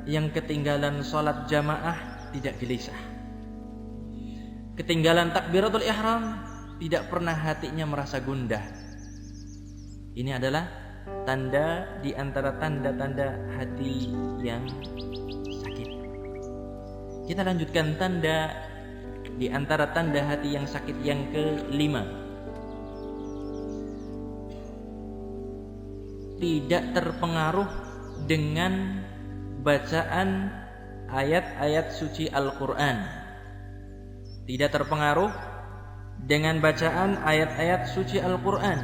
yang ketinggalan salat jamaah tidak gelisah, ketinggalan takbiratul ihram tidak pernah hatinya merasa gundah. Ini adalah tanda di antara tanda-tanda hati yang sakit. Kita lanjutkan tanda di antara tanda hati yang sakit yang kelima. tidak terpengaruh dengan bacaan ayat-ayat suci Al-Quran. Tidak terpengaruh dengan bacaan ayat-ayat suci Al-Quran.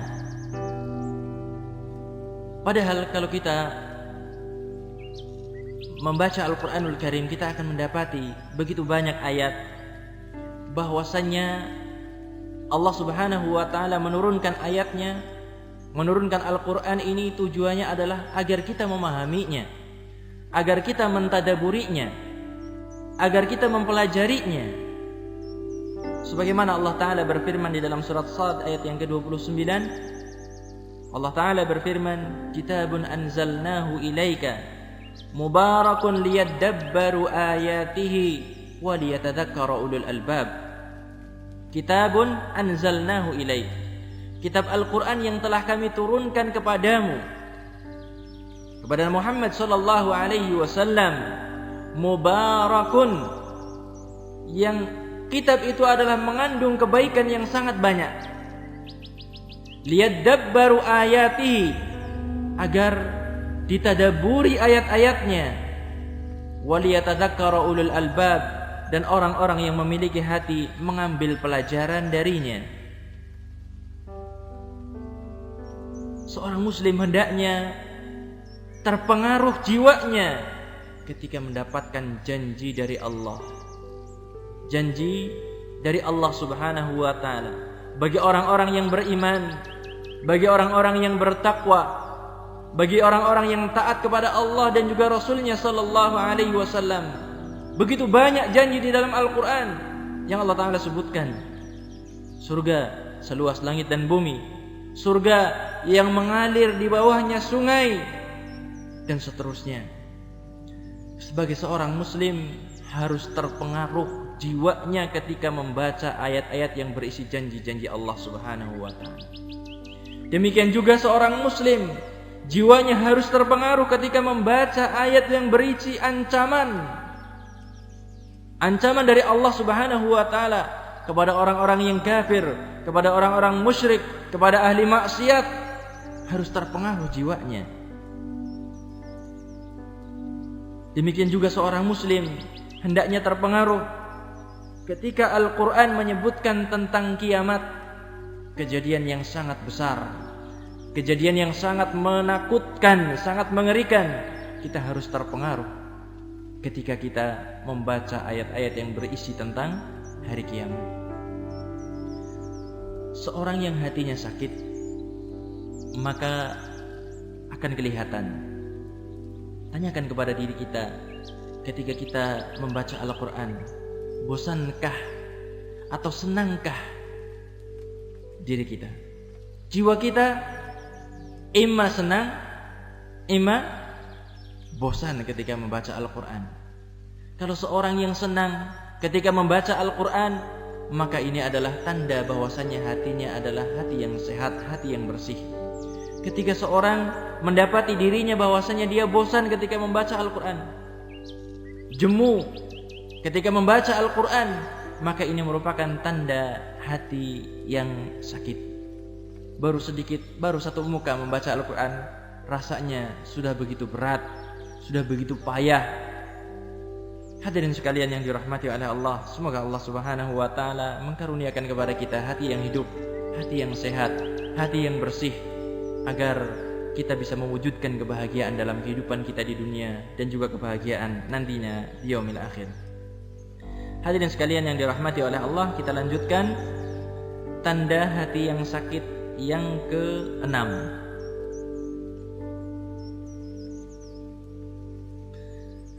Padahal kalau kita membaca Al-Quranul Karim, kita akan mendapati begitu banyak ayat bahwasannya Allah Subhanahu wa ta'ala menurunkan ayatnya, menurunkan Al-Quran ini tujuannya adalah agar kita memahaminya, agar kita mentadaburinya, agar kita mempelajarinya. Sebagaimana Allah Ta'ala berfirman di dalam surat Shad ayat yang ke-29, Allah Ta'ala berfirman, Kitabun anzalnahu ilaika mubarakun liyadabbaru ayatihi wa liyatadhakkara ulul albab. Kitabun anzalnahu ilaik, kitab Al-Quran yang telah kami turunkan kepadamu, kepada Muhammad sallallahu alaihi wasallam, mubarakun, yang kitab itu adalah mengandung kebaikan yang sangat banyak. Liyadabbaru ayatihi, agar ditadaburi ayat-ayatnya, waliyatadzakkara ulul albab, dan orang-orang yang memiliki hati mengambil pelajaran darinya. Seorang muslim hendaknya terpengaruh jiwanya ketika mendapatkan janji dari Allah. Janji dari Allah Subhanahu wa ta'ala bagi orang-orang yang beriman, bagi orang-orang yang bertakwa, bagi orang-orang yang taat kepada Allah dan juga Rasulnya sallallahu alaihi wasallam. Begitu banyak janji di dalam Al-Quran yang Allah Ta'ala sebutkan. Surga seluas langit dan bumi, surga yang mengalir di bawahnya sungai, dan seterusnya. Sebagai seorang muslim harus terpengaruh jiwanya ketika membaca ayat-ayat yang berisi janji-janji Allah Subhanahu wa ta'ala. Demikian juga seorang muslim, jiwanya harus terpengaruh ketika membaca ayat yang berisi ancaman dari Allah Subhanahu wa ta'ala kepada orang-orang yang kafir, kepada orang-orang musyrik, kepada ahli maksiat. Harus terpengaruh jiwanya. Demikian juga seorang muslim hendaknya terpengaruh ketika Al-Quran menyebutkan tentang kiamat, kejadian yang sangat besar, kejadian yang sangat menakutkan, sangat mengerikan. Kita harus terpengaruh ketika kita membaca ayat-ayat yang berisi tentang hari kiamat. Seorang yang hatinya sakit, maka akan kelihatan. Tanyakan kepada diri kita ketika kita membaca Al-Quran, bosankah atau senangkah diri kita? Jiwa kita imma senang, imma bosan ketika membaca Al-Quran. Kalau seorang yang senang ketika membaca Al-Quran, maka ini adalah tanda bahwasannya hatinya adalah hati yang sehat, hati yang bersih. Ketika seorang mendapati dirinya bahwasannya dia bosan ketika membaca Al-Quran, jemu ketika membaca Al-Quran, maka ini merupakan tanda hati yang sakit. Baru satu muka membaca Al-Quran, rasanya sudah begitu berat, sudah begitu payah. Hadirin sekalian yang dirahmati oleh Allah, semoga Allah Subhanahu wa ta'ala mengkaruniakan kepada kita hati yang hidup, hati yang sehat, hati yang bersih, agar kita bisa mewujudkan kebahagiaan dalam kehidupan kita di dunia dan juga kebahagiaan nantinya di yaumil akhir. Hadirin sekalian yang dirahmati oleh Allah, kita lanjutkan tanda hati yang sakit yang ke-6.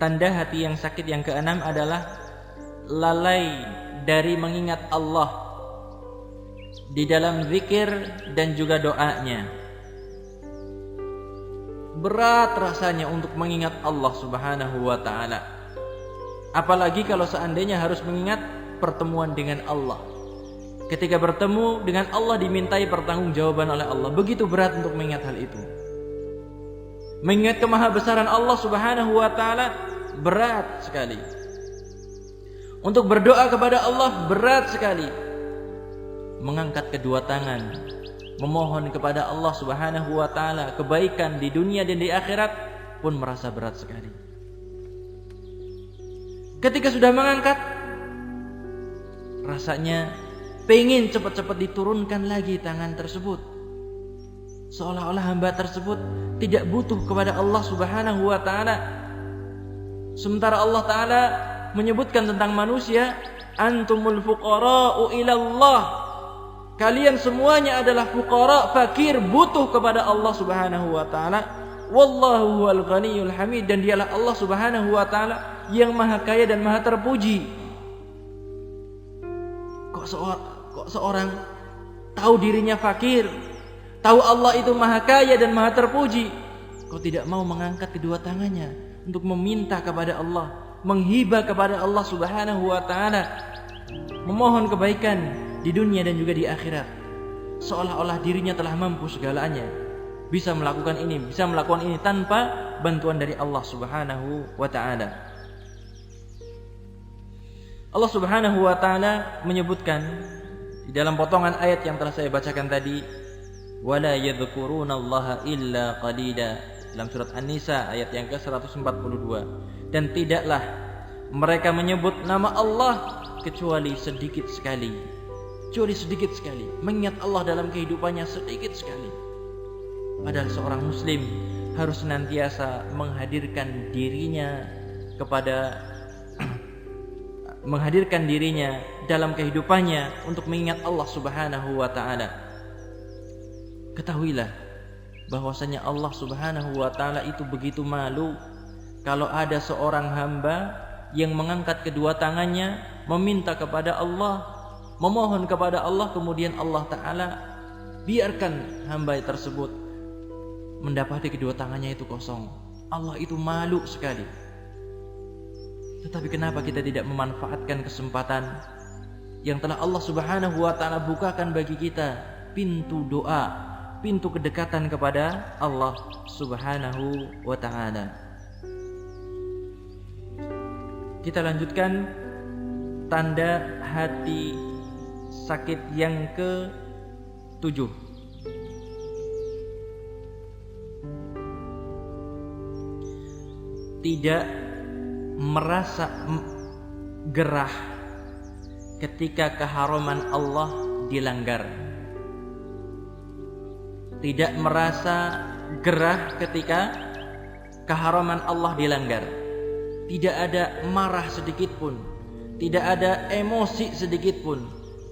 Tanda hati yang sakit yang ke-6 adalah lalai dari mengingat Allah di dalam zikir dan juga doanya. Berat rasanya untuk mengingat Allah Subhanahu wa ta'ala. Apalagi kalau seandainya harus mengingat pertemuan dengan Allah. Ketika bertemu dengan Allah dimintai pertanggungjawaban oleh Allah. Begitu berat untuk mengingat hal itu. Mengingat kemahabesaran Allah Subhanahu wa ta'ala berat sekali. Untuk berdoa kepada Allah berat sekali. Mengangkat kedua tangan, memohon kepada Allah Subhanahu wa taala kebaikan di dunia dan di akhirat pun merasa berat sekali. Ketika sudah mengangkat, rasanya pengen cepat-cepat diturunkan lagi tangan tersebut. Seolah-olah hamba tersebut tidak butuh kepada Allah Subhanahu wa taala. Sementara Allah taala menyebutkan tentang manusia, antumul fuqara'u ilallah. Kalian semuanya adalah fuqara, fakir, butuh kepada Allah Subhanahu wa taala. Wallahu huwal ghaniyul hamid, dan dialah Allah Subhanahu wa taala yang maha kaya dan maha terpuji. Kok seorang tahu dirinya fakir, tahu Allah itu maha kaya dan maha terpuji, kok tidak mau mengangkat kedua tangannya untuk meminta kepada Allah, menghibah kepada Allah Subhanahu wa taala, memohon kebaikan di dunia dan juga di akhirat. Seolah-olah dirinya telah mampu segalanya, bisa melakukan ini tanpa bantuan dari Allah Subhanahu wa taala. Allah Subhanahu wa taala menyebutkan di dalam potongan ayat yang telah saya bacakan tadi, wala yadhkurunallaha illa qalila, dalam surat An-Nisa ayat yang ke-142, dan tidaklah mereka menyebut nama Allah kecuali sedikit sekali, mengingat Allah dalam kehidupannya sedikit sekali. Padahal seorang muslim harus senantiasa menghadirkan dirinya dalam kehidupannya untuk mengingat Allah Subhanahu wa taala. Ketahuilah bahwasanya Allah Subhanahu wa taala itu begitu malu kalau ada seorang hamba yang mengangkat kedua tangannya meminta kepada Allah, memohon kepada Allah, kemudian Allah taala biarkan hamba tersebut mendapati kedua tangannya itu kosong. Allah itu malu sekali. Tetapi kenapa kita tidak memanfaatkan kesempatan yang telah Allah Subhanahu wa taala bukakan bagi kita, pintu doa, pintu kedekatan kepada Allah Subhanahu wa taala. Kita lanjutkan tanda hati sakit yang ke-7. Tidak merasa gerah ketika keharaman Allah dilanggar. Tidak merasa gerah ketika keharaman Allah dilanggar. Tidak ada marah sedikit pun, tidak ada emosi sedikit pun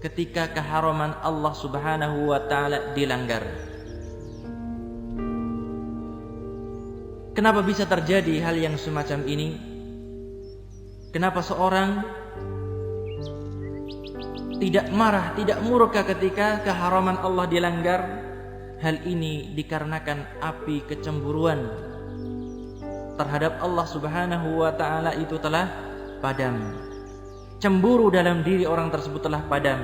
ketika keharaman Allah Subhanahu wa taala dilanggar. Kenapa bisa terjadi hal yang semacam ini? Kenapa seorang tidak marah, tidak murka ketika keharaman Allah dilanggar? Hal ini dikarenakan api kecemburuan terhadap Allah Subhanahu wa taala itu telah padam. Cemburu dalam diri orang tersebut telah padam,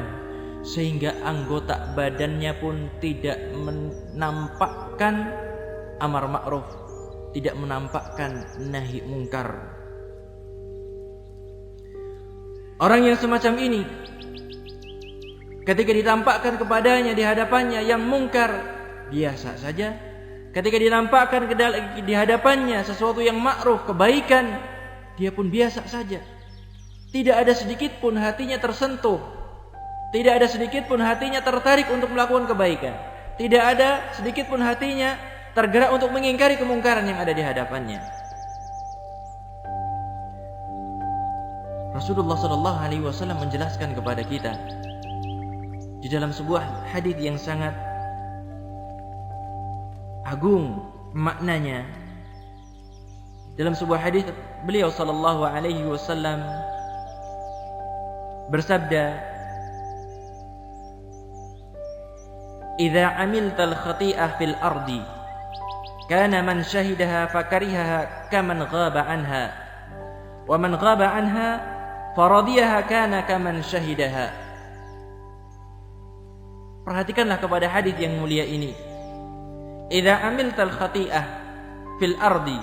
sehingga anggota badannya pun tidak menampakkan amar ma'ruf, tidak menampakkan nahi mungkar. Orang yang semacam ini, ketika ditampakkan kepadanya di hadapannya yang mungkar, biasa saja. Ketika dinampakkan di hadapannya sesuatu yang ma'ruf, kebaikan, dia pun biasa saja. Tidak ada sedikit pun hatinya tersentuh, tidak ada sedikit pun hatinya tertarik untuk melakukan kebaikan, tidak ada sedikit pun hatinya tergerak untuk mengingkari kemungkaran yang ada di hadapannya. Rasulullah SAW menjelaskan kepada kita di dalam sebuah hadis yang sangat agung maknanya. Dalam sebuah hadis beliau SAW bersabda, "Idza amiltal khati'ah fil ardi kana man syahidaha fakarihaha kaman ghaba anha wa man ghaba anha faradiyaha kana kaman syahidaha." Perhatikanlah kepada hadis yang mulia ini. Idza amiltal khati'ah fil ardi,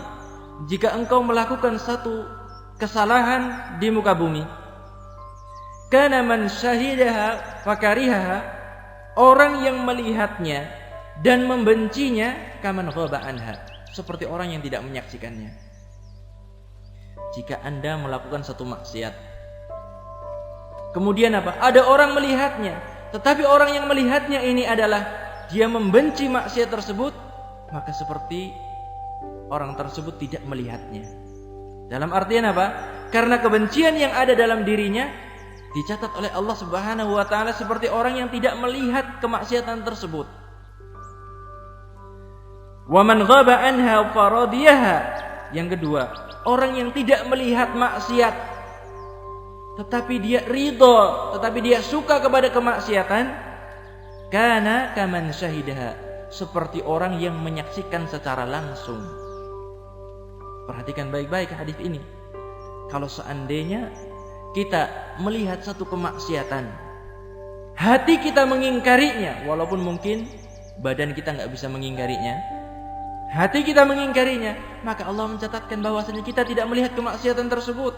jika engkau melakukan satu kesalahan di muka bumi, kana man syahidaha fakarihaha, orang yang melihatnya dan membencinya kaman ghaba anha, seperti orang yang tidak menyaksikannya. Jika Anda melakukan satu maksiat, kemudian apa? Ada orang melihatnya, tetapi orang yang melihatnya ini adalah dia membenci maksiat tersebut, maka seperti orang tersebut tidak melihatnya. Dalam artian apa? Karena kebencian yang ada dalam dirinya dicatat oleh Allah Subhanahu wa taala seperti orang yang tidak melihat kemaksiatan tersebut. Wa man ghaba anha faradiyaha. Yang kedua, orang yang tidak melihat maksiat tetapi dia ridha, tetapi dia suka kepada kemaksiatan, kana kaman syahidaha, seperti orang yang menyaksikan secara langsung. Perhatikan baik-baik hadis ini. Kalau seandainya kita melihat satu kemaksiatan, hati kita mengingkarinya, walaupun mungkin badan kita nggak bisa mengingkarinya, hati kita mengingkarinya, maka Allah mencatatkan bahwasanya kita tidak melihat kemaksiatan tersebut.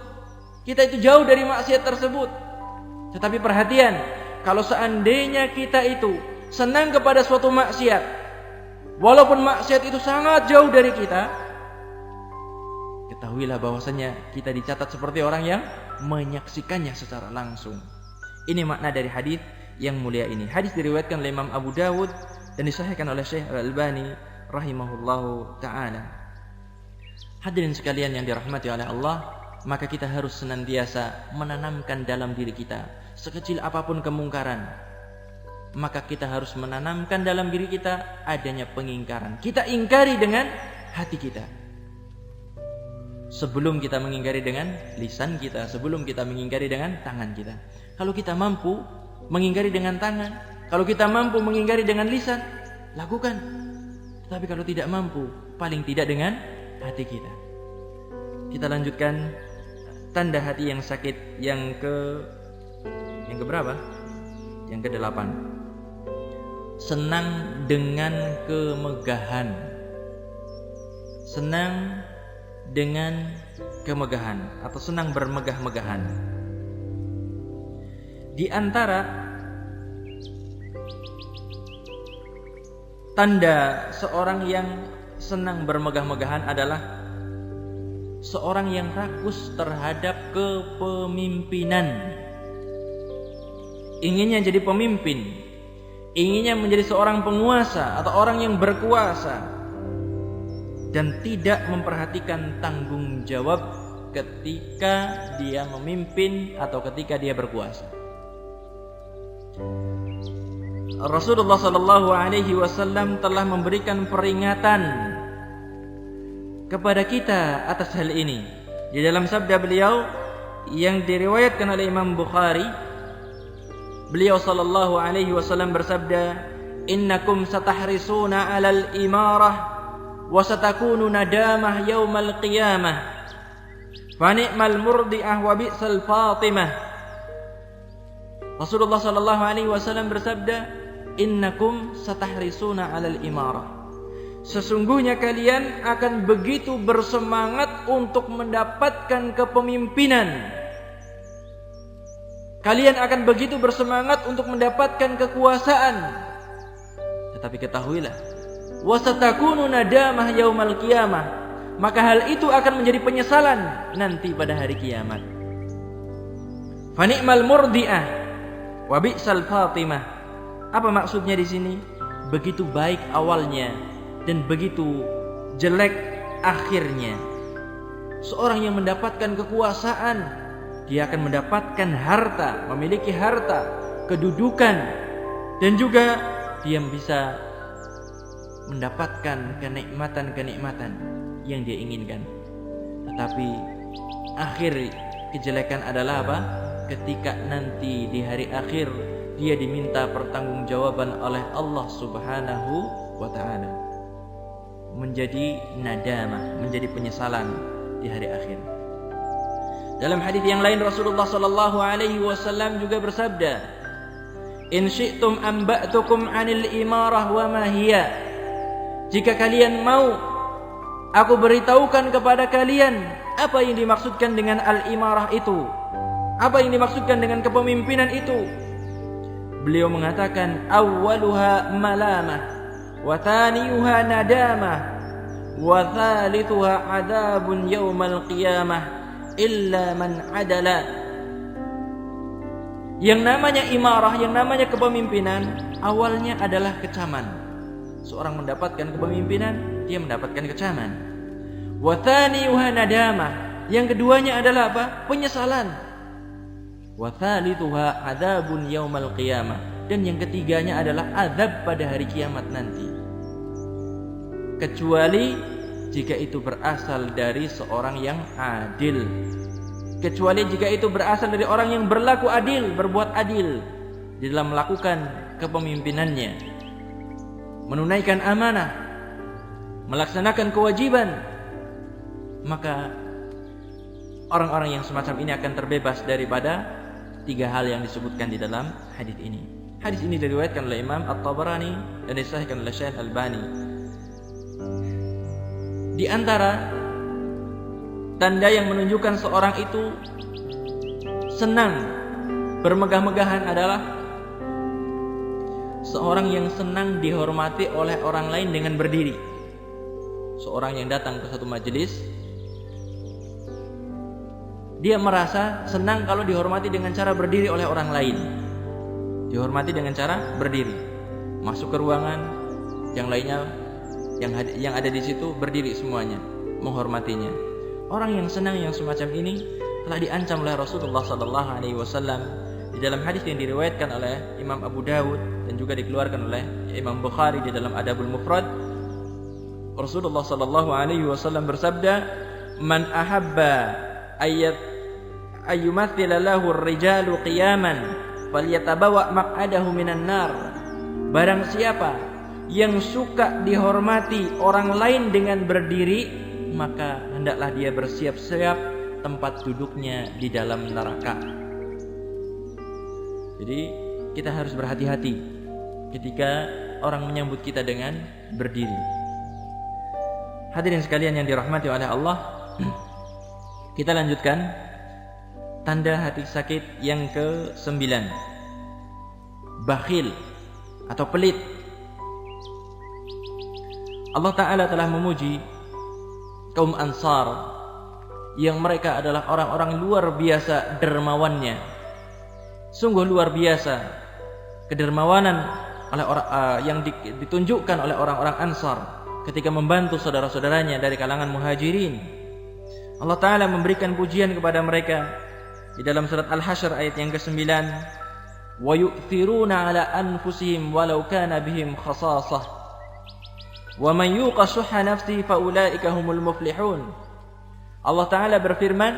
Kita itu jauh dari maksiat tersebut. Tetapi perhatian, kalau seandainya kita itu senang kepada suatu maksiat, walaupun maksiat itu sangat jauh dari kita, ketahuilah bahwasanya kita dicatat seperti orang yang menyaksikannya secara langsung. Ini makna dari hadis yang mulia ini. Hadis diriwayatkan oleh Imam Abu Dawud dan disahihkan oleh Syekh Al-Albani rahimahullahu ta'ala. Hadirin sekalian yang dirahmati oleh Allah, maka kita harus senantiasa menanamkan dalam diri kita, sekecil apapun kemungkaran, maka kita harus menanamkan dalam diri kita adanya pengingkaran. Kita ingkari dengan hati kita, sebelum kita mengingkari dengan lisan kita, sebelum kita mengingkari dengan tangan kita. Kalau kita mampu mengingkari dengan tangan, kalau kita mampu mengingkari dengan lisan, lakukan. Tetapi kalau tidak mampu, paling tidak dengan hati kita. Kita lanjutkan tanda hati yang sakit yang keberapa? Yang ke-8. Senang dengan kemegahan. Senang dengan kemegahan atau senang bermegah-megahan. Di antara tanda seorang yang senang bermegah-megahan adalah seorang yang rakus terhadap kepemimpinan. Inginnya jadi pemimpin, inginnya menjadi seorang penguasa atau orang yang berkuasa, dan tidak memperhatikan tanggung jawab ketika dia memimpin atau ketika dia berkuasa. Rasulullah sallallahu alaihi wasallam telah memberikan peringatan kepada kita atas hal ini. Di dalam sabda beliau yang diriwayatkan oleh Imam Bukhari, beliau sallallahu alaihi wasallam bersabda, "Innakum satahrisuna 'alal imarah wa satakunu nadamah yaumal qiyamah. Fa ni'mal murdi'ah wa bi'sal fatimah." Rasulullah sallallahu alaihi wasallam bersabda, "Innakum satahrisuna 'alal imarah." Sesungguhnya kalian akan begitu bersemangat untuk mendapatkan kepemimpinan. Kalian akan begitu bersemangat untuk mendapatkan kekuasaan. Tetapi ketahuilah, wasatakunu nadamah yaumal qiyamah, maka hal itu akan menjadi penyesalan nanti pada hari kiamat. Fa ni'mal murdi'ah wa bi'sal fatimah. Apa maksudnya di sini? Begitu baik awalnya dan begitu jelek akhirnya. Seorang yang mendapatkan kekuasaan, dia akan mendapatkan harta, memiliki harta, kedudukan, dan juga dia bisa mendapatkan kenikmatan-kenikmatan yang dia inginkan. Tetapi akhir kejelekan adalah apa? Ketika nanti di hari akhir dia diminta pertanggungjawaban oleh Allah Subhanahu wa ta'ala. Menjadi nadamah, menjadi penyesalan di hari akhir. Dalam hadis yang lain Rasulullah sallallahu alaihi wasallam juga bersabda, "In syi'tum amba'tukum 'anil imarah wa ma hiya." Jika kalian mau, aku beritahukan kepada kalian apa yang dimaksudkan dengan al-imarah itu. Apa yang dimaksudkan dengan kepemimpinan itu? Beliau mengatakan, awwaluha malamah, wa thaniyuha nadamah, wa thalithuha adzabun yaumal qiyamah illa man adala. Yang namanya imarah, yang namanya kepemimpinan, awalnya adalah kecaman. Seorang mendapatkan kepemimpinan, dia mendapatkan kecaman. Wa thaniyuha nadamah, yang keduanya adalah apa? Penyesalan. Wa thalithuha adzabun yaumal qiyamah, dan yang ketiganya adalah azab pada hari kiamat nanti. Kecuali jika itu berasal dari seorang yang adil. Kecuali jika itu berasal dari orang yang berlaku adil, berbuat adil di dalam melakukan kepemimpinannya, menunaikan amanah, melaksanakan kewajiban, maka orang-orang yang semacam ini akan terbebas daripada 3 hal yang disebutkan di dalam hadis ini. Hadis ini diriwayatkan oleh Imam At-Tabarani dan disahihkan oleh Syekh Al-Albani. Di antara tanda yang menunjukkan seorang itu senang bermegah-megahan adalah seorang yang senang dihormati oleh orang lain dengan berdiri. Seorang yang datang ke satu majelis, dia merasa senang kalau dihormati dengan cara berdiri oleh orang lain. Dihormati dengan cara berdiri. Masuk ke ruangan, yang lainnya yang ada di situ berdiri semuanya, menghormatinya. Orang yang senang yang semacam ini telah diancam oleh Rasulullah SAW di dalam hadis yang diriwayatkan oleh Imam Abu Dawud dan juga dikeluarkan oleh Imam Bukhari di dalam Adabul Mufrad. Rasulullah SAW bersabda, "Man ahabba ayyumathila lahu ar-rijalu qiyaman falyatabawa maq'adahu minan nar." Barang siapa yang suka dihormati orang lain dengan berdiri, maka hendaklah dia bersiap-siap tempat duduknya di dalam neraka. Jadi kita harus berhati-hati ketika orang menyambut kita dengan berdiri. Hadirin sekalian yang dirahmati oleh Allah, kita lanjutkan tanda hati sakit yang ke-9. Bakhil atau pelit. Allah Ta'ala telah memuji kaum Ansar yang mereka adalah orang-orang luar biasa dermawannya. Sungguh luar biasa kedermawanan oleh yang ditunjukkan oleh orang-orang Ansar ketika membantu saudara-saudaranya dari kalangan Muhajirin. Allah Ta'ala memberikan pujian kepada mereka di dalam surat Al-Hasyr ayat yang ke-9. Wa yu'thiruna ala anfusihim walau kana bihim khasasah. Wa man yuqa shuhha nafsihi fa ulaika humul muflihun. Allah Ta'ala berfirman,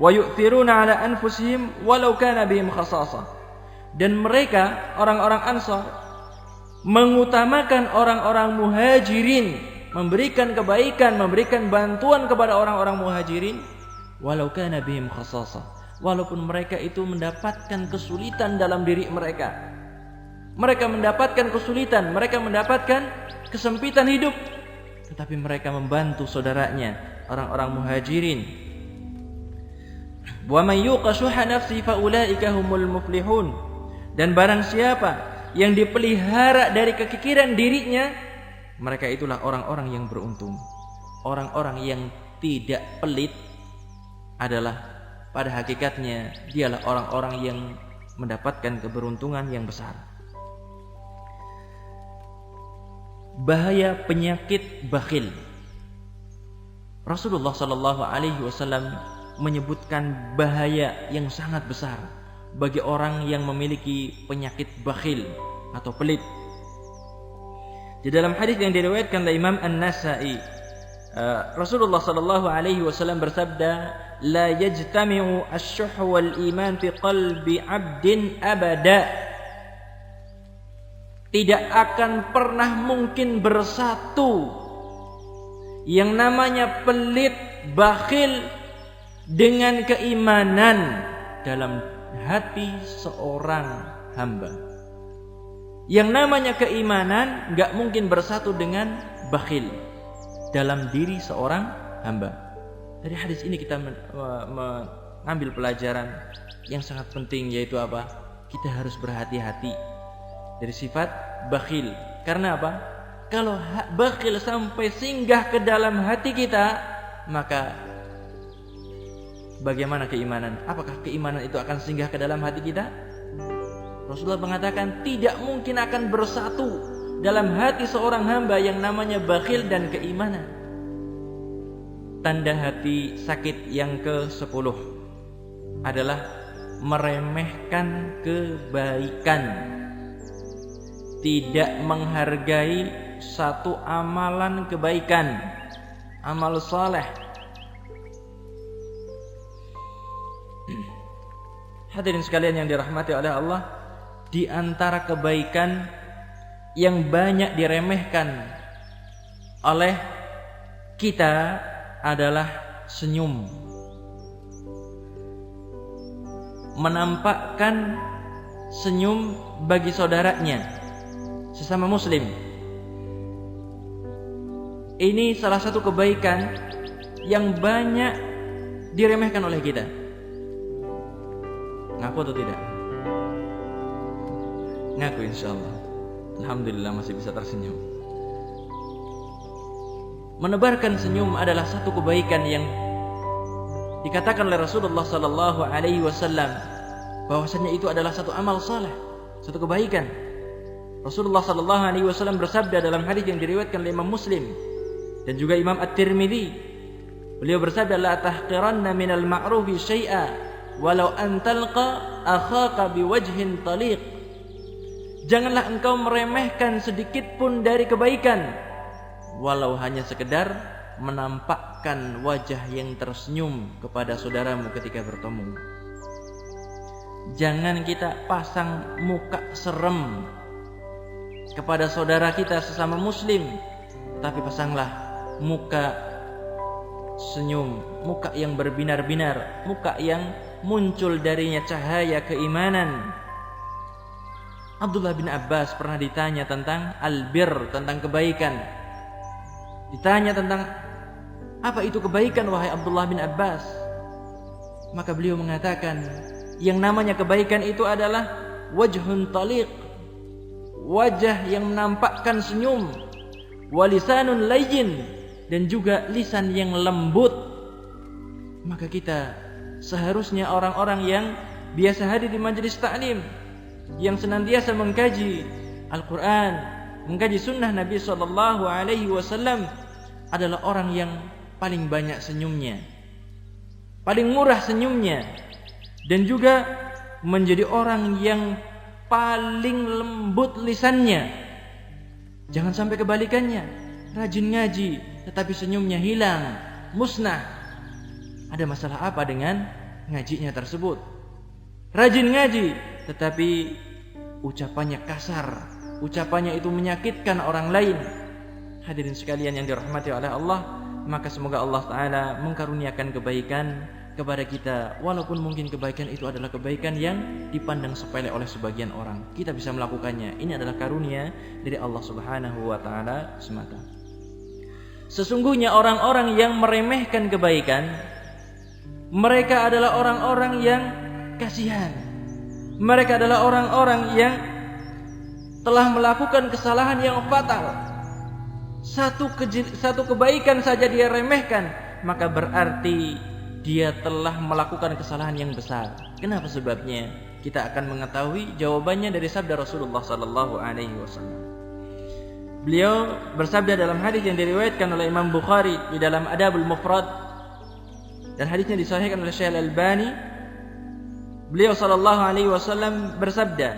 wa yu'thiruna ala anfusihim walau kana bihim khasasah. Dan mereka orang-orang Ansar mengutamakan orang-orang Muhajirin, memberikan kebaikan, memberikan bantuan kepada orang-orang Muhajirin walau kana bihim khasasah, walaupun mereka itu mendapatkan kesulitan dalam diri mereka. Mereka mendapatkan kesulitan, mereka mendapatkan kesempitan hidup, tetapi mereka membantu saudaranya, orang-orang Muhajirin. Wa may yuqa shuhha nafsi fa ulaika humul muflihun. Dan barang siapa yang dipelihara dari kekikiran dirinya, mereka itulah orang-orang yang beruntung. Orang-orang yang tidak pelit adalah pada hakikatnya dialah orang-orang yang mendapatkan keberuntungan yang besar. Bahaya penyakit bakhil. Rasulullah SAW menyebutkan bahaya yang sangat besar bagi orang yang memiliki penyakit bakhil atau pelit. Di dalam hadis yang diriwayatkan oleh Imam An-Nasa'i, Rasulullah SAW bersabda, "La yajtami'u asy-syuh wal iman fi qalbi 'abdin abada." Tidak akan pernah mungkin bersatu yang namanya pelit, bakhil dengan keimanan dalam hati seorang hamba. Yang namanya keimanan gak mungkin bersatu dengan bakhil dalam diri seorang hamba. Dari hadis ini kita mengambil pelajaran yang sangat penting, yaitu apa? kita harus berhati-hati dari sifat bakhil. Karena apa? Kalau bakhil sampai singgah ke dalam hati kita, maka bagaimana keimanan? Apakah keimanan itu akan singgah ke dalam hati kita? Rasulullah mengatakan tidak mungkin akan bersatu dalam hati seorang hamba yang namanya bakhil dan keimanan. Tanda hati sakit yang ke-10 adalah meremehkan kebaikan, tidak menghargai satu amalan kebaikan, amal saleh. Hadirin sekalian yang dirahmati oleh Allah, di antara kebaikan yang banyak diremehkan oleh kita adalah senyum. Menampakkan senyum bagi saudaranya, sesama muslim. Ini salah satu kebaikan yang banyak diremehkan oleh kita. Ngaku atau tidak? Ngaku insyaallah. Alhamdulillah masih bisa tersenyum. Menebarkan senyum adalah satu kebaikan yang dikatakan oleh Rasulullah sallallahu alaihi wasallam bahwasanya itu adalah satu amal saleh, satu kebaikan. Rasulullah sallallahu alaihi wasallam bersabda dalam hadis yang diriwayatkan oleh Imam Muslim dan juga Imam At-Tirmidzi. Beliau bersabda, la tahqiranna minal ma'rufi syai'a walau an talqa akhaka biwajhin taliq. Janganlah engkau meremehkan sedikit pun dari kebaikan, walau hanya sekedar menampakkan wajah yang tersenyum kepada saudaramu ketika bertemu. Jangan kita pasang muka serem kepada saudara kita sesama muslim, tapi pasanglah muka senyum, muka yang berbinar-binar, muka yang muncul darinya cahaya keimanan. Abdullah bin Abbas pernah ditanya tentang albir, tentang kebaikan. Ditanya tentang apa itu kebaikan wahai Abdullah bin Abbas? Maka beliau mengatakan, yang namanya kebaikan itu adalah wajhun taliq, wajah yang menampakkan senyum, walisanun layyin, dan juga lisan yang lembut. Maka kita seharusnya orang-orang yang biasa hadir di majelis taklim, yang senantiasa mengkaji Al-Quran, mengkaji sunnah Nabi SAW, adalah orang yang paling banyak senyumnya, paling murah senyumnya, dan juga menjadi orang yang paling lembut lisannya. Jangan sampai kebalikannya, rajin ngaji tetapi senyumnya hilang, musnah. Ada masalah apa dengan ngajinya tersebut? Rajin ngaji tetapi ucapannya kasar, ucapannya itu menyakitkan orang lain. Hadirin sekalian yang dirahmati oleh Allah, maka semoga Allah Ta'ala mengkaruniakan kebaikan kepada kita, walaupun mungkin kebaikan itu adalah kebaikan yang dipandang sepele oleh sebagian orang. Kita bisa melakukannya. Ini adalah karunia dari Allah Subhanahu wa Ta'ala semata. Sesungguhnya orang-orang yang meremehkan kebaikan, mereka adalah orang-orang yang kasihan. Mereka adalah orang-orang yang telah melakukan kesalahan yang fatal. Satu kebaikan saja dia remehkan, maka berarti dia telah melakukan kesalahan yang besar. Kenapa sebabnya? Kita akan mengetahui jawabannya dari sabda Rasulullah sallallahu alaihi wasallam. Beliau bersabda dalam hadis yang diriwayatkan oleh Imam Bukhari di dalam Adabul Mufrad, dan hadisnya disahihkan oleh Syekh Al-Albani. Beliau sallallahu alaihi wasallam bersabda,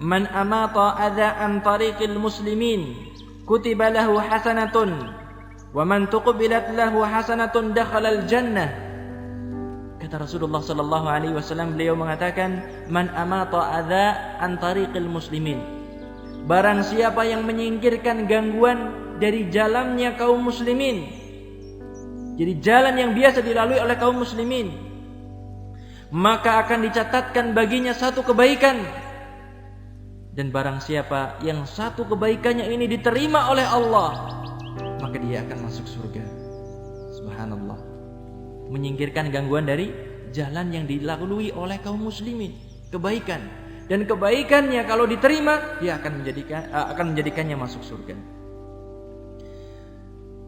"Man amata adza an tariqil muslimin kutiba lahu hasanatun wa man tuqbilat lahu hasanatun dakhala al-jannah." Kata Rasulullah sallallahu alaihi wasallam, beliau mengatakan, "Man amata adza an tariqil muslimin." Barang siapa yang menyingkirkan gangguan dari jalannya kaum muslimin, jadi jalan yang biasa dilalui oleh kaum muslimin, maka akan dicatatkan baginya satu kebaikan. Dan barang siapa yang satu kebaikannya ini diterima oleh Allah, maka dia akan masuk surga. Subhanallah. Menyingkirkan gangguan dari jalan yang dilalui oleh kaum muslimin, kebaikan. dan kebaikannya kalau diterima dia akan menjadikannya masuk surga.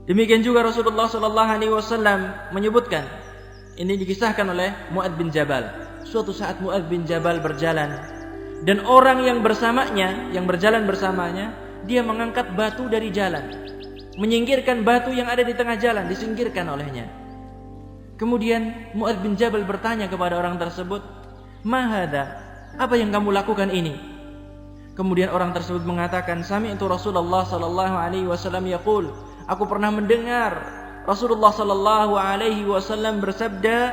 Demikian juga Rasulullah sallallahu alaihi wasallam menyebutkan, ini dikisahkan oleh Mu'adz bin Jabal. Suatu saat Mu'adz bin Jabal berjalan dan orang yang bersamanya, yang berjalan bersamanya, dia mengangkat batu dari jalan, menyingkirkan batu yang ada di tengah jalan, disingkirkan olehnya. Kemudian Mu'adz bin Jabal bertanya kepada orang tersebut, "Ma hadza? Apa yang kamu lakukan ini?" Kemudian orang tersebut mengatakan, "Sami'tu Rasulullah sallallahu alaihi wasallam yaqul." Aku pernah mendengar Rasulullah sallallahu alaihi wasallam bersabda,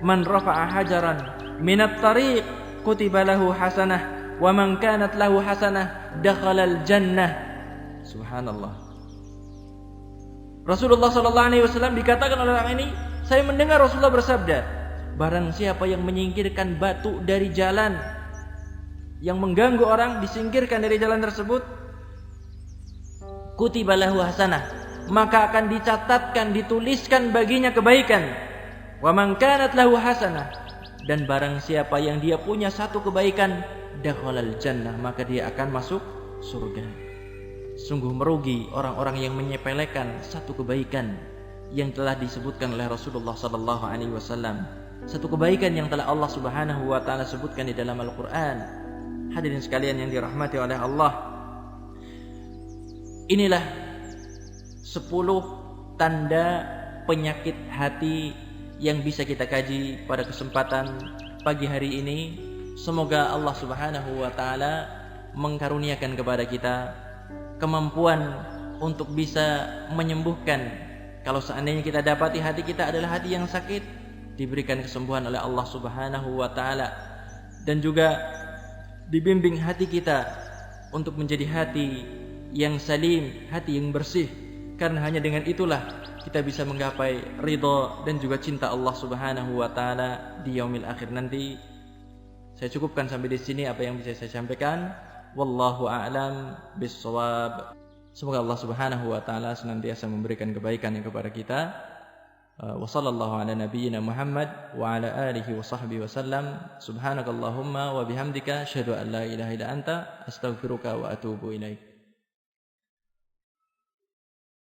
"Man rafa'a hajaran minat tariq kutiba lahu hasanah wa man kanat lahu hasanah dakhala al-jannah." Subhanallah. Rasulullah sallallahu alaihi wasallam dikatakan oleh orang ini, saya mendengar Rasulullah bersabda, barang siapa yang menyingkirkan batu dari jalan yang mengganggu orang, disingkirkan dari jalan tersebut, kutiba lahu hasanah, maka akan dicatatkan, dituliskan baginya kebaikan. Wa man kanat lahu hasanah, dan barang siapa yang dia punya satu kebaikan, dakhalal jannah, maka dia akan masuk surga. Sungguh merugi orang-orang yang menyepelekan satu kebaikan yang telah disebutkan oleh Rasulullah sallallahu alaihi wasallam, satu kebaikan yang telah Allah Subhanahu wa taala sebutkan di dalam Al-Qur'an. Hadirin sekalian yang dirahmati oleh Allah, inilah 10 tanda penyakit hati yang bisa kita kaji pada kesempatan pagi hari ini. Semoga Allah Subhanahu wa taala mengkaruniakan kepada kita kemampuan untuk bisa menyembuhkan. Kalau seandainya kita dapati hati kita adalah hati yang sakit, diberikan kesembuhan oleh Allah Subhanahu wa taala, dan juga dibimbing hati kita untuk menjadi hati yang salim, hati yang bersih, karena hanya dengan itulah kita bisa menggapai ridha dan juga cinta Allah Subhanahu wa taala di yaumil akhir nanti. Saya cukupkan sampai di sini apa yang bisa saya sampaikan. Wallahu a'lam bissawab. Semoga Allah Subhanahu wa taala senantiasa memberikan kebaikan kepada kita. Wa sallallahu ala nabiyyina Muhammad wa ala alihi wa sahbihi wasallam. Subhanakallahumma wa bihamdika asyhadu an la ilaha illa anta astaghfiruka wa atubu ilaik.